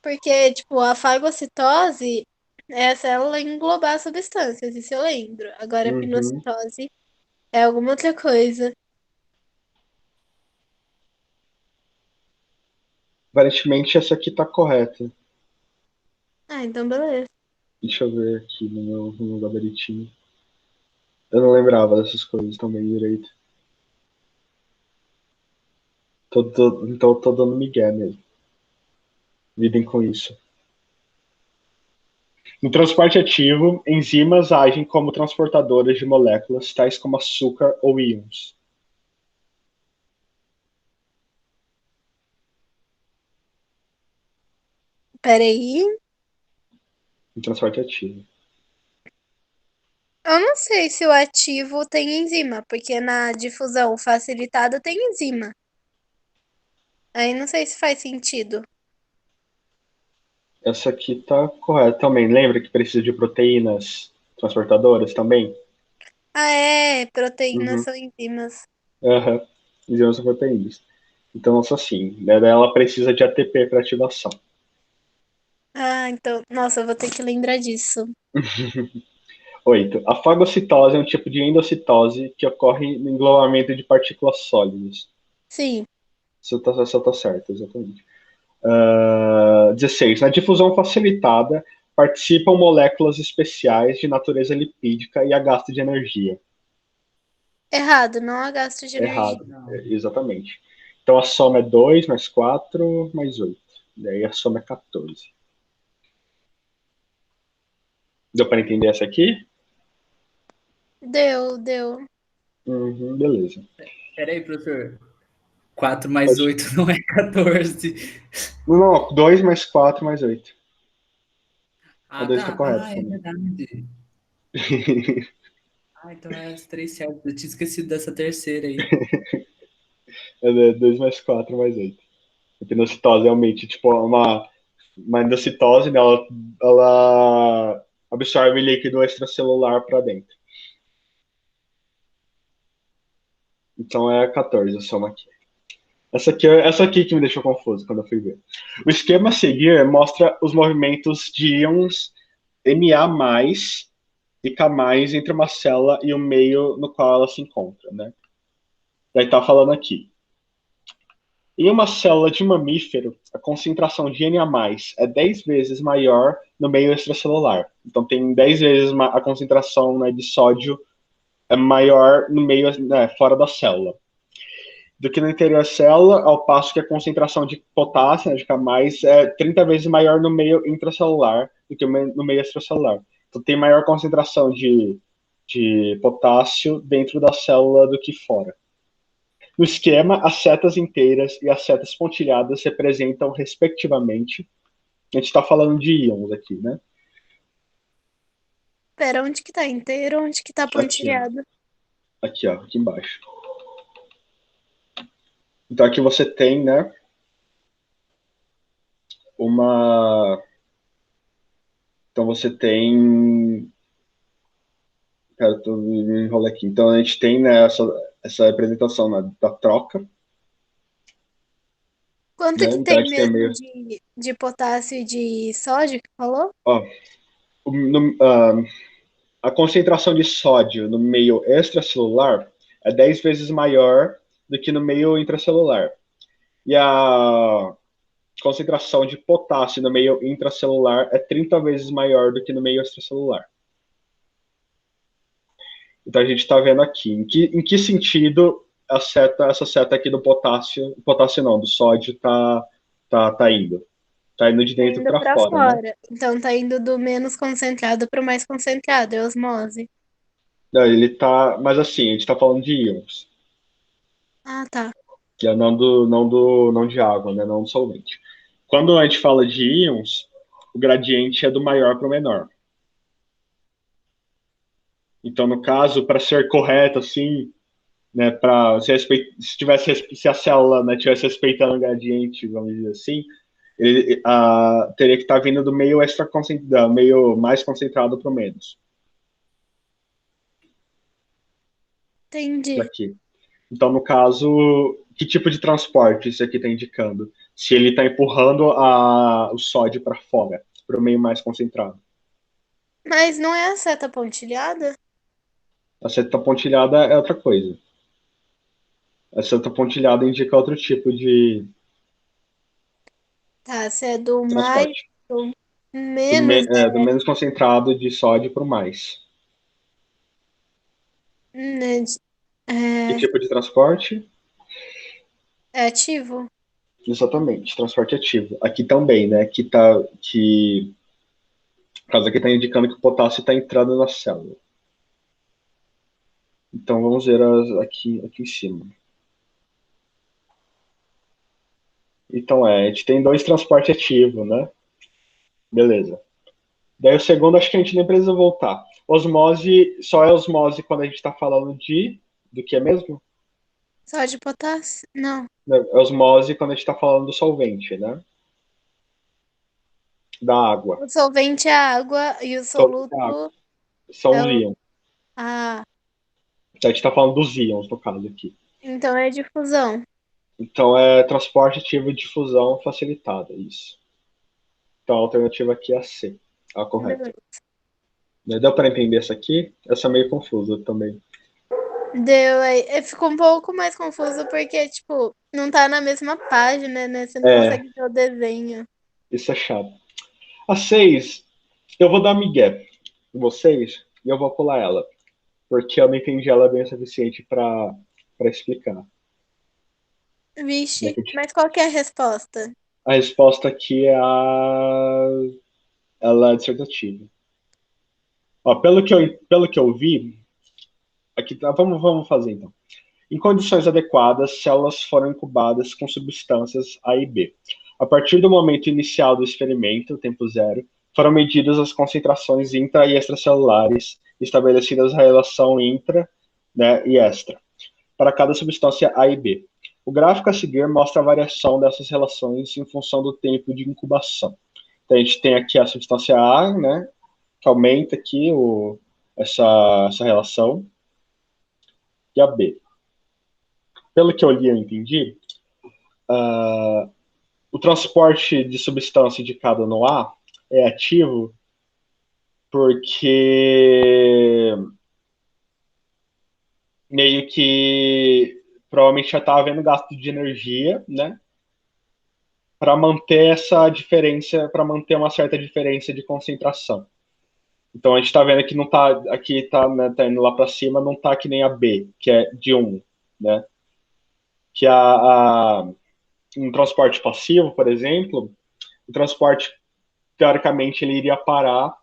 Porque, tipo, a fagocitose é a célula englobar substâncias, isso eu lembro. Agora a Uhum. pinocitose é alguma outra coisa. Aparentemente essa aqui tá correta. Ah, então beleza. Deixa eu ver aqui no meu gabaritinho. Eu não lembrava dessas coisas também direito. Então eu tô dando migué mesmo. Lidem com isso. No transporte ativo, enzimas agem como transportadoras de moléculas, tais como açúcar ou íons. Peraí. No transporte ativo. Eu não sei se o ativo tem enzima, porque na difusão facilitada tem enzima. Aí não sei se faz sentido. Essa aqui tá correta também. Lembra que precisa de proteínas transportadoras também? Ah, é. Proteínas Uhum. são enzimas. Aham. Enzimas são proteínas. Então, nossa, assim, né, ela precisa de ATP para ativação. Ah, então. Nossa, eu vou ter que lembrar disso. 8. A fagocitose é um tipo de endocitose que ocorre no englobamento de partículas sólidas. Sim. Isso tá certo, exatamente. 16. Na difusão facilitada, participam moléculas especiais de natureza lipídica e a gasto de energia. Errado, não há gasto de energia. Errado, Não. exatamente. Então a soma é 2 mais 4 mais 8. Daí a soma é 14. Deu para entender essa aqui? Deu. Uhum, beleza. Peraí, professor. 4 mais Pode. 8 não é 14. Não, 2 mais 4 mais 8. A Ah, 2 está tá. correto Ah, é também. verdade. Ah, então é as 3 certas. Eu tinha esquecido dessa terceira aí. É 2 mais 4 mais 8. A pinocitose realmente, tipo, uma endocitose, né, ela absorve líquido extracelular para dentro. Então é 14 a soma aqui. Essa aqui que me deixou confuso quando eu fui ver. O esquema a seguir mostra os movimentos de íons Na+, e K+, entre uma célula e o meio no qual ela se encontra, né? Daí tá falando aqui. Em uma célula de mamífero, a concentração de Na+ é 10 vezes maior no meio extracelular. Então tem 10 vezes a concentração, né, de sódio é maior no meio, né, fora da célula do que no interior da célula, ao passo que a concentração de potássio, né, de K+, é 30 vezes maior no meio intracelular do que no meio extracelular. Então tem maior concentração de potássio dentro da célula do que fora. No esquema, as setas inteiras e as setas pontilhadas representam, respectivamente, a gente está falando de íons aqui, né? Pera, onde que tá inteiro? Onde que tá pontilhado? Aqui, ó, aqui embaixo. Então aqui você tem, né, uma... Então você tem... Cara, eu me enrolando aqui. Então a gente tem, né, essa representação, né, da troca, Quanto né? que Então a tem gente tem mesmo meio... de potássio e de sódio que falou? Ó, a concentração de sódio no meio extracelular é 10 vezes maior do que no meio intracelular. E a concentração de potássio no meio intracelular é 30 vezes maior do que no meio extracelular. Então a gente está vendo aqui em que sentido essa seta aqui do potássio não, do sódio tá indo. Tá indo de Tá dentro indo para pra fora, né? fora. Então tá indo do menos concentrado pro mais concentrado, é osmose. Não, ele tá, mas assim, a gente está falando de íons, Ah, tá. que é não de água, né? Não do solvente. Quando a gente fala de íons, o gradiente é do maior para o menor. Então, no caso, para ser correto, assim, né, para se a célula, né, tivesse respeitando o gradiente, vamos dizer assim, ele teria que estar vindo do meio extra concentrado, meio mais concentrado para o menos. Entendi. Aqui. Então, no caso, que tipo de transporte isso aqui está indicando? Se ele está empurrando o sódio para fora, para o meio mais concentrado. Mas não é a seta pontilhada? A seta pontilhada é outra coisa. A seta pontilhada indica outro tipo de Tá, se é do mais transporte. do menos, Do menos concentrado de sódio para o mais. né, Que é, tipo de transporte? é ativo? Exatamente, transporte ativo. Aqui também, né? No caso aqui está indicando que o potássio está entrando na célula. Então vamos ver aqui em cima. Então a gente tem dois transportes ativos, né? Beleza. Daí o segundo, acho que a gente nem precisa voltar. Osmose, só é osmose quando a gente está falando do que é mesmo? Só de potássio? Não. É osmose quando a gente está falando do solvente, né? Da água. O solvente é a água e o Solvente é água. soluto São é os o. íons. Ah, Então, a gente está falando dos íons, no caso aqui. então é difusão. Então é transporte ativo de difusão facilitada, isso. Então a alternativa aqui é a C, a correta. Beleza. Né? Deu para entender essa aqui? Essa é meio confusa também. Deu aí. Ficou um pouco mais confuso porque, tipo, não tá na mesma página, né? Você não consegue ver o desenho. Isso é chato. A 6, eu vou dar migué em vocês e eu vou pular ela. Porque eu não entendi ela bem o suficiente para explicar. Vixe, mas qual que é a resposta? A resposta aqui é ela é dissertativa. Ó, pelo que eu vi, aqui tá, vamos fazer então. Em condições adequadas, células foram incubadas com substâncias A e B. A partir do momento inicial do experimento, tempo zero, foram medidas as concentrações intra e extracelulares, estabelecidas a relação intra, né, e extra, para cada substância A e B. O gráfico a seguir mostra a variação dessas relações em função do tempo de incubação. Então, a gente tem aqui a substância A, né, que aumenta aqui essa relação, e a B. Pelo que eu li, eu entendi, o transporte de substância indicado no A é ativo porque meio que provavelmente já está havendo gasto de energia, né? Para manter essa diferença, para manter uma certa diferença de concentração. Então a gente está vendo que não tá, aqui está, né, tá indo lá para cima, não está que nem a B, que é de 1, né? Que um transporte passivo, por exemplo, o transporte, teoricamente, ele iria parar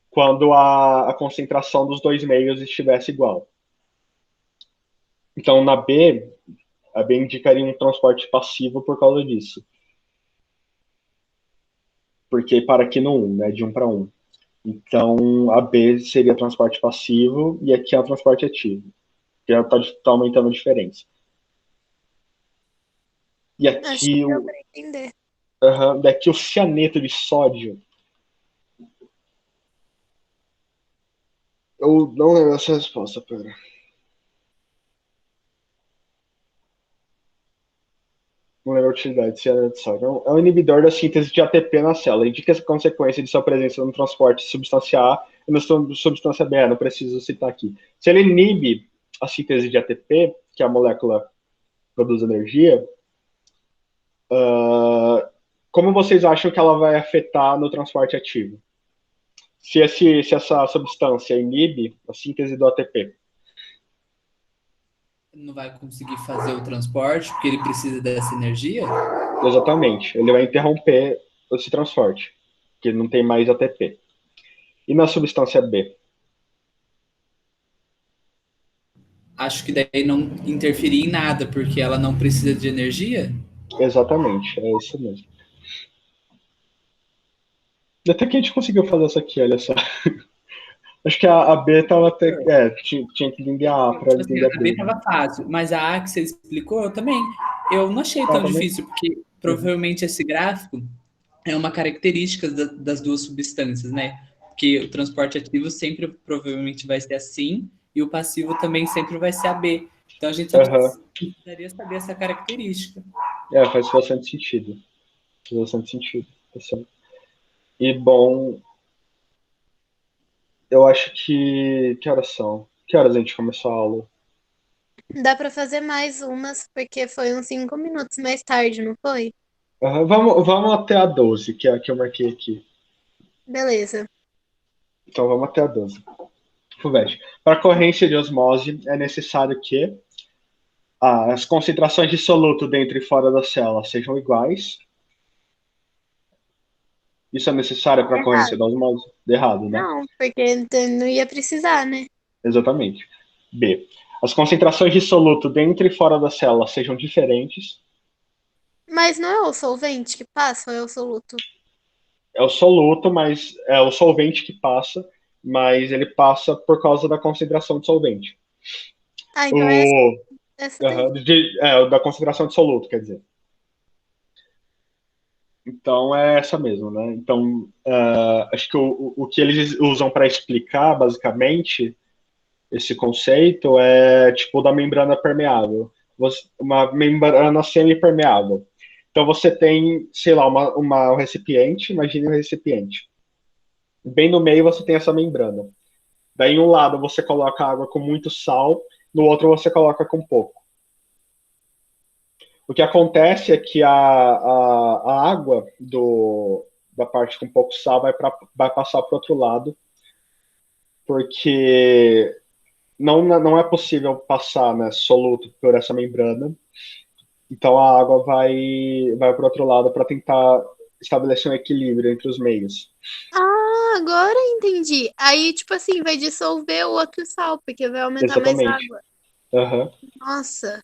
quando a concentração dos dois meios estivesse igual. Então, na B, a B indicaria um transporte passivo por causa disso. Porque para aqui no 1, né, de 1 para 1. Então, a B seria transporte passivo e aqui é o transporte ativo. Que está aumentando a diferença. E Acho que aqui, deu pra entender. daqui o cianeto de sódio. Eu não lembro essa resposta, pera. Não lembro a utilidade de cianeto de sódio. É um inibidor da síntese de ATP na célula. Indica a consequência de sua presença no transporte de substância A e na substância B. Não preciso citar aqui. Se ele inibe a síntese de ATP, que é a molécula que produz energia, como vocês acham que ela vai afetar no transporte ativo? Se essa substância inibe a síntese do ATP. Não vai conseguir fazer o transporte porque ele precisa dessa energia? Exatamente. Ele vai interromper esse transporte, porque não tem mais ATP. E na substância B? Acho que daí não interferir em nada, porque ela não precisa de energia? Exatamente, é isso mesmo. Até que a gente conseguiu fazer isso aqui, olha só. Acho que a B tava até. Tinha que entender a A para entender a A B B. tava fácil, mas a A que você explicou, eu também. Eu não achei tão difícil, porque provavelmente esse gráfico é uma característica das duas substâncias, né? Porque o transporte ativo sempre provavelmente vai ser assim, e o passivo também sempre vai ser a B. Então a gente só precisaria saber essa característica. Faz bastante sentido. Faz bastante sentido. Tá certo. E, bom, eu acho que. Que horas são? Que horas a gente começou a aula? Dá pra fazer mais umas, porque foi uns 5 minutos mais tarde, não foi? Vamos até a 12, que é a que eu marquei aqui. Beleza. Então vamos até a 12. Fuvete. Para a corrência de osmose, é necessário que as concentrações de soluto dentro e fora da célula sejam iguais. Isso é necessário para a corrência da osmose? Errado, né? Não, porque não ia precisar, né? Exatamente. B. As concentrações de soluto dentro e fora da célula sejam diferentes. Mas não é o solvente que passa ou é o soluto? É o soluto, mas é o solvente que passa, mas ele passa por causa da concentração de solvente. Então essa daí. Da concentração de soluto, quer dizer. Então é essa mesmo, né? Então, acho que o que eles usam para explicar, basicamente, esse conceito é tipo da membrana permeável. Uma membrana semi-permeável. Então você tem, sei lá, um recipiente, imagine um recipiente. Bem no meio você tem essa membrana. Daí em um lado você coloca água com muito sal, no outro você coloca com pouco. O que acontece é que a água da parte com pouco sal vai passar para o outro lado, porque não é possível passar, né, soluto por essa membrana. Então a água vai para o outro lado para tentar estabelecer um equilíbrio entre os meios. Ah, agora entendi. Aí, tipo assim, vai dissolver o outro sal, porque vai aumentar mais Exatamente. água. Uhum. Nossa.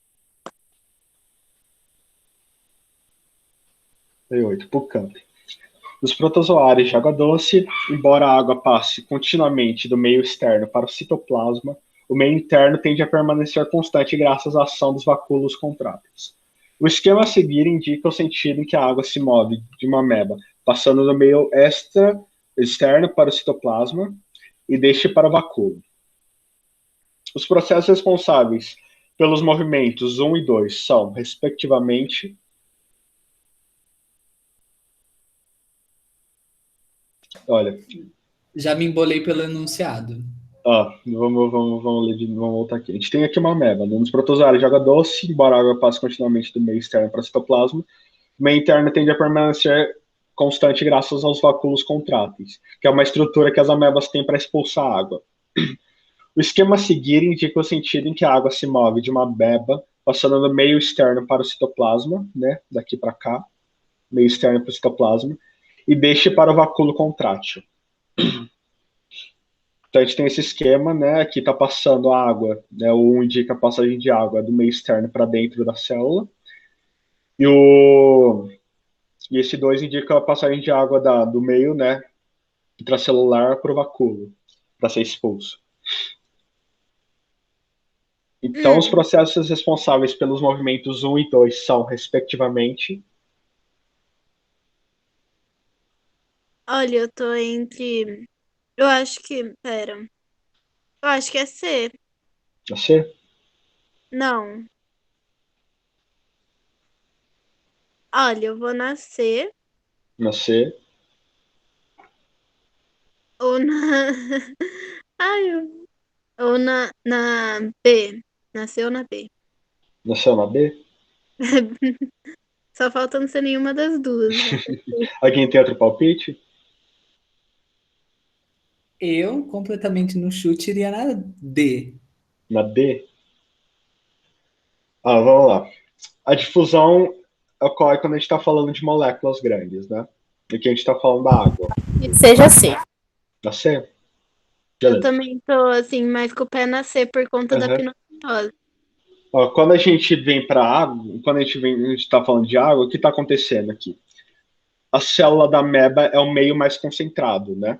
8. Pucamp. Os protozoários de água doce, embora a água passe continuamente do meio externo para o citoplasma, o meio interno tende a permanecer constante graças à ação dos vacúolos contráteis. O esquema a seguir indica o sentido em que a água se move de uma ameba, passando do meio externo para o citoplasma e deste para o vacúolo. Os processos responsáveis pelos movimentos 1 e 2 são, respectivamente, olha, Já me embolei pelo enunciado. vamos voltar aqui. A gente tem aqui uma ameba, né? Nos protozoários de água doce, embora a água passe continuamente do meio externo para o citoplasma, o meio interno tende a permanecer constante graças aos vacúolos contráteis, que é uma estrutura que as amebas têm para expulsar água. O esquema a seguir indica o sentido em que a água se move de uma ameba, passando do meio externo para o citoplasma, né? Daqui para cá, meio externo para o citoplasma, e deixe para o vacúolo contrátil. Então a gente tem esse esquema, né? Aqui está passando a água, né? O 1 indica a passagem de água do meio externo para dentro da célula. E esse 2 indica a passagem de água do meio, né? Intracelular para o vacúolo, para ser expulso. Então, os processos responsáveis pelos movimentos 1 e 2 são, respectivamente. Olha, eu tô entre. Eu acho que. Pera. Eu acho que é C. Você? Não. Olha, eu vou nascer Nascer. ou na. Ai, ou na B. Nasceu na B. Nasceu na B? Só falta não ser nenhuma das duas. Alguém tem outro palpite? Eu, completamente no chute, iria na D. Na D? Vamos lá. A difusão ocorre quando a gente está falando de moléculas grandes, né? Aqui a gente está falando da água. Seja C. Da C? Eu Beleza. também tô, assim, mais com o pé na C por conta da Uhum. pinoceose. Quando a gente vem para água, quando a gente está falando de água, o que está acontecendo aqui? A célula da ameba é o meio mais concentrado, né?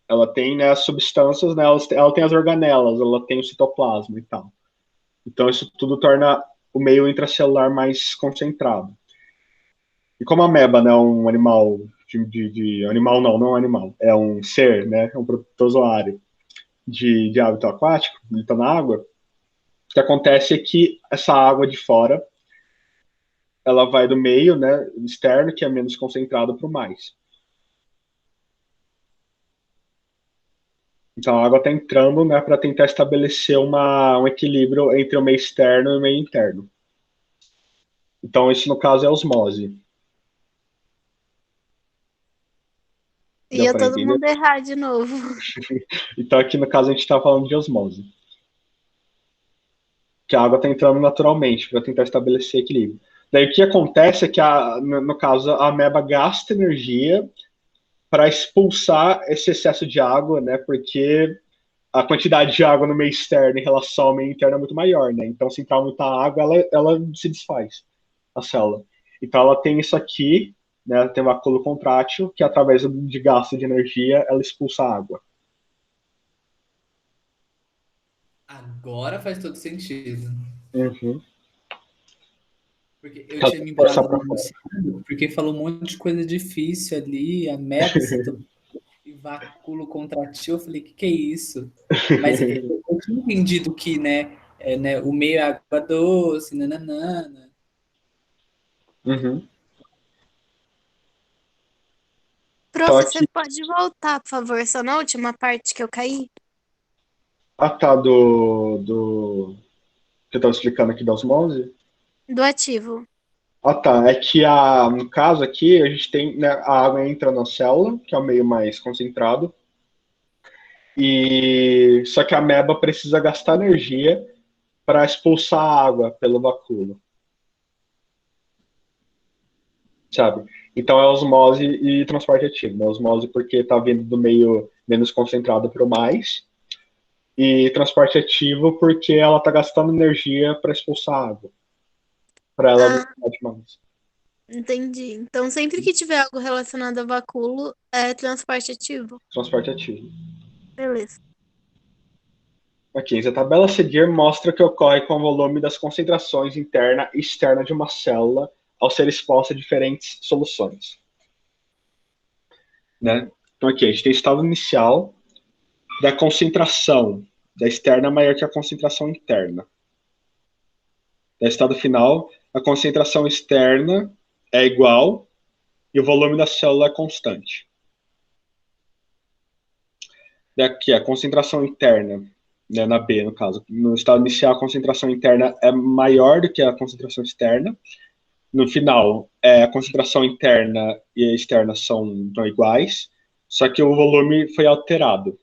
Ela tem, né, as substâncias, né? Ela tem as organelas, ela tem o citoplasma e tal. Então isso tudo torna o meio intracelular mais concentrado. E como a ameba, né, é um animal animal não é um animal, é um ser, né, é um protozoário de hábito aquático, ele está na água. O que acontece é que essa água de fora, ela vai do meio, né, externo, que é menos concentrado, para o mais. Então a água está entrando, né, para tentar estabelecer um equilíbrio entre o meio externo e o meio interno. Então isso no caso é osmose. Deu Ia para todo entender? mundo errar de novo. Então aqui no caso a gente está falando de osmose. Que a água está entrando naturalmente para tentar estabelecer equilíbrio. Daí o que acontece é que, no caso, a ameba gasta energia para expulsar esse excesso de água, né? Porque a quantidade de água no meio externo em relação ao meio interno é muito maior, né? Então, se entrar muita água, ela se desfaz, a célula. Então, ela tem isso aqui, né? Ela tem um vacúolo contrátil, que através de gasto de energia, ela expulsa a água. Agora faz todo sentido. Uhum. Porque eu tinha me Passar embolado para no fora. enunciado, porque falou um monte de coisa difícil ali, ameba, e vacúolo contratil. Eu falei, que é isso? Mas eu tinha entendido que, né, o meio é água doce, nananana. Uhum. Então Prof, você aqui, pode voltar, por favor, só na última parte que eu caí? Ah, tá, do que eu tava explicando aqui da osmose? Do ativo. Ah, tá. É que no caso aqui, a gente tem, né, a água entra na célula, que é o meio mais concentrado, e só que a ameba precisa gastar energia para expulsar a água pelo vacúolo, sabe? Então é osmose e transporte ativo, né? Osmose porque está vindo do meio menos concentrado para o mais, e transporte ativo porque ela está gastando energia para expulsar a água, para ela não Ah, ficar demais. entendi. Então, sempre que tiver algo relacionado a vacúolo, é transporte ativo. Transporte ativo. Beleza. Aqui, a tabela a seguir mostra o que ocorre com o volume das concentrações interna e externa de uma célula ao ser exposta a diferentes soluções. Né? Então, aqui, a gente tem o estado inicial da concentração da externa maior que a concentração interna. No estado final, a concentração externa é igual e o volume da célula é constante. Daqui, a concentração interna, né, na B, no caso. No estado inicial, a concentração interna é maior do que a concentração externa. No final, a concentração interna e a externa são iguais, só que o volume foi alterado.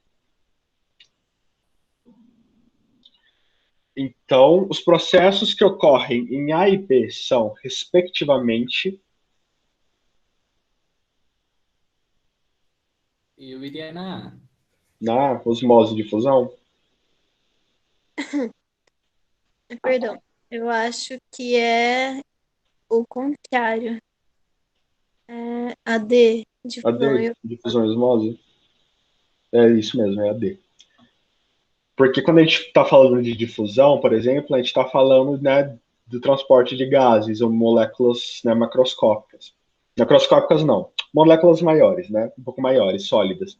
Então, os processos que ocorrem em A e B são, respectivamente, Eu iria na A. na osmose de fusão. Perdão. Eu acho que é o contrário. É a D de A fusão. D, de fusão e osmose. É isso mesmo, é a D. Porque quando a gente está falando de difusão, por exemplo, a gente está falando, né, do transporte de gases ou moléculas, né, macroscópicas. Macroscópicas não, moléculas maiores, né, um pouco maiores, sólidas.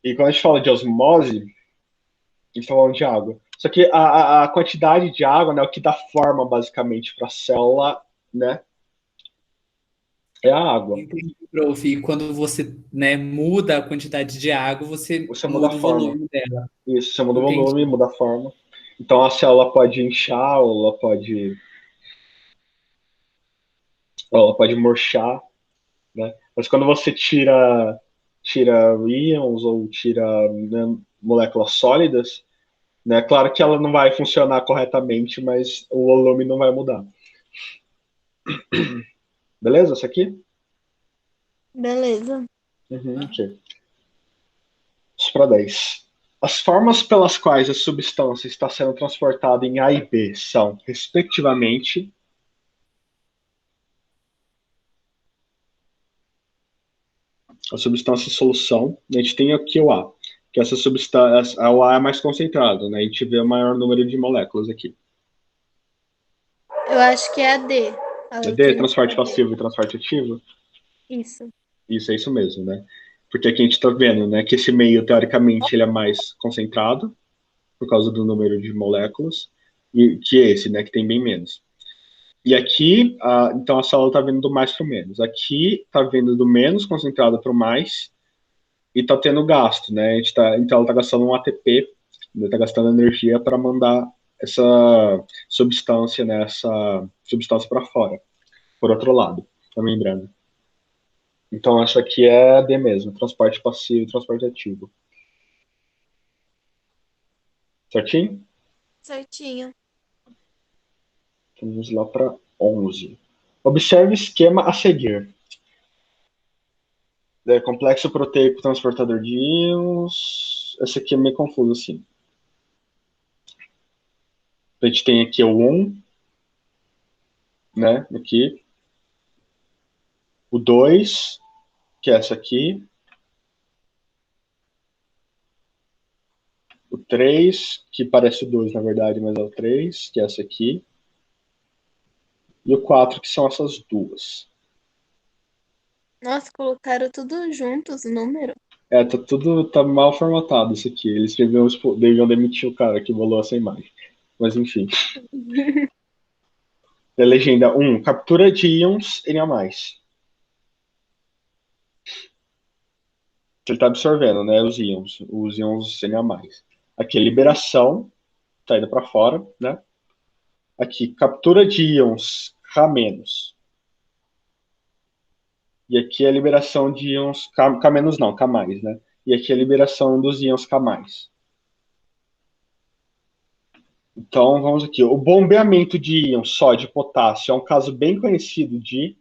E quando a gente fala de osmose, a gente está falando de água. Só que a quantidade de água, né, o que dá forma basicamente para a célula, né, é a água. Entendi, prof. E quando você, né, muda a quantidade de água, você Você muda a muda o forma. volume dela. Isso, você muda o Entendi. volume, muda a forma. Então a célula pode inchar, ou ela pode murchar, né? Mas quando você tira íons ou tira, né, moléculas sólidas, né? Claro que ela não vai funcionar corretamente, mas o volume não vai mudar. Beleza? Isso aqui? Beleza. Ok. Isso para 10. As formas pelas quais a substância está sendo transportada em A e B são, respectivamente, a substância em solução. A gente tem aqui o A, que essa substância, o A é mais concentrado, né? A gente vê o maior número de moléculas aqui. Eu acho que é a D. A É D, letra transporte D. passivo e transporte ativo? Isso. Isso, é isso mesmo, né? Porque aqui a gente está vendo, né, que esse meio, teoricamente, ele é mais concentrado, por causa do número de moléculas, e que esse, né, que tem bem menos. E aqui, então a célula está vindo do mais para o menos. Aqui está vindo do menos concentrado para o mais, e está tendo gasto, né? Então ela está gastando um ATP, está gastando energia para mandar essa substância, né, essa substância para fora, por outro lado, tá lembrando. Então essa aqui é D mesmo, transporte passivo e transporte ativo. Certinho? Certinho. Vamos lá para 11. Observe o esquema a seguir. Complexo proteico transportador de íons. Esse aqui é meio confuso, assim. A gente tem aqui o 1, né? Aqui. O 2, que é essa aqui. O 3, que parece o 2, na verdade, mas é o 3, que é essa aqui. E o 4, que são essas duas. Nossa, colocaram tudo junto os números. Tá mal formatado isso aqui. Eles deviam demitir o cara que bolou essa imagem. Mas enfim. A legenda 1, captura de íons Na+. ele está absorvendo, né, os íons Na+. Aqui é liberação, tá indo para fora, né? Aqui, captura de íons K-. E aqui é a liberação de íons K-, não, K+, né? E aqui é a liberação dos íons K+. Então, vamos aqui. O bombeamento de íons sódio e potássio é um caso bem conhecido de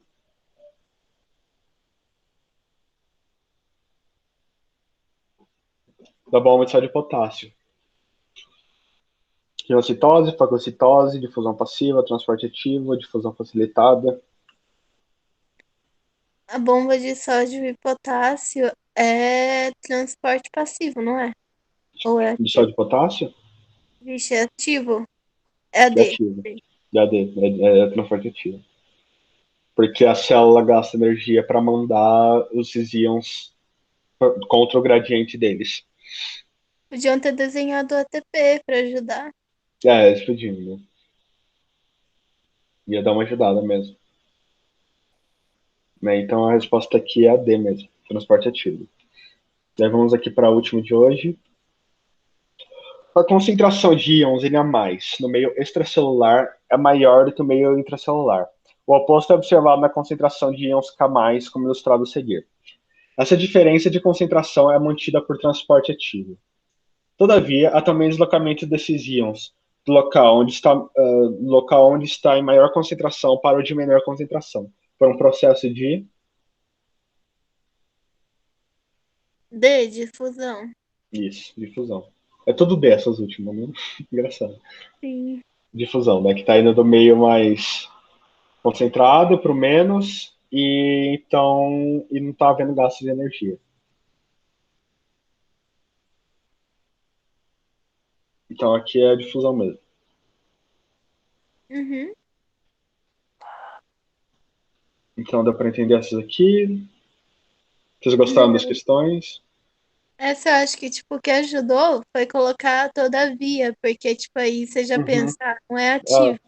da bomba de sódio e potássio. Quinocitose, fagocitose, difusão passiva, transporte ativo, difusão facilitada. A bomba de sódio e potássio é transporte passivo, não é? Ou é De sódio e potássio? vixe, é ativo? É É AD. ativo. De AD, é transporte ativo. Porque a célula gasta energia para mandar os íons contra o gradiente deles. Podiam ter desenhado o ATP para ajudar. Explodindo, né? Ia dar uma ajudada mesmo. Né? Então a resposta aqui é a D mesmo, transporte ativo. Daí vamos aqui para a última de hoje. A concentração de íons Na+ no meio extracelular é maior do que o meio intracelular. O oposto é observado na concentração de íons K+, como ilustrado a seguir. Essa diferença de concentração é mantida por transporte ativo. Todavia, há também deslocamento desses íons do local onde está em maior concentração para o de menor concentração, por um processo de D, difusão. difusão. É tudo D essas últimas, né? Engraçado. Sim. Difusão, né? Que está indo do meio mais concentrado para o menos e não está havendo gasto de energia. Então aqui é a difusão mesmo. Uhum. Então deu para entender essas aqui. Vocês gostaram das questões? Essa eu acho que, tipo, o que ajudou foi colocar todavia, porque, tipo, aí você já Uhum. pensa, não é ativo.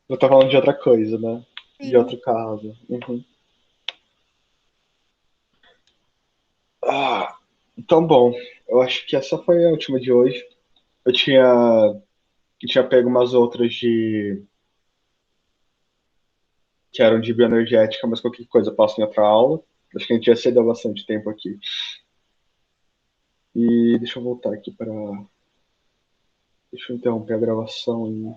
Eu tô falando de outra coisa, né? De Sim. outro caso. Uhum. Então, bom, eu acho que essa foi a última de hoje. Eu tinha pego umas outras que eram de bioenergética, mas qualquer coisa eu passo em outra aula. Acho que a gente já excedeu bastante tempo aqui. E deixa eu voltar aqui para. Deixa eu interromper a gravação e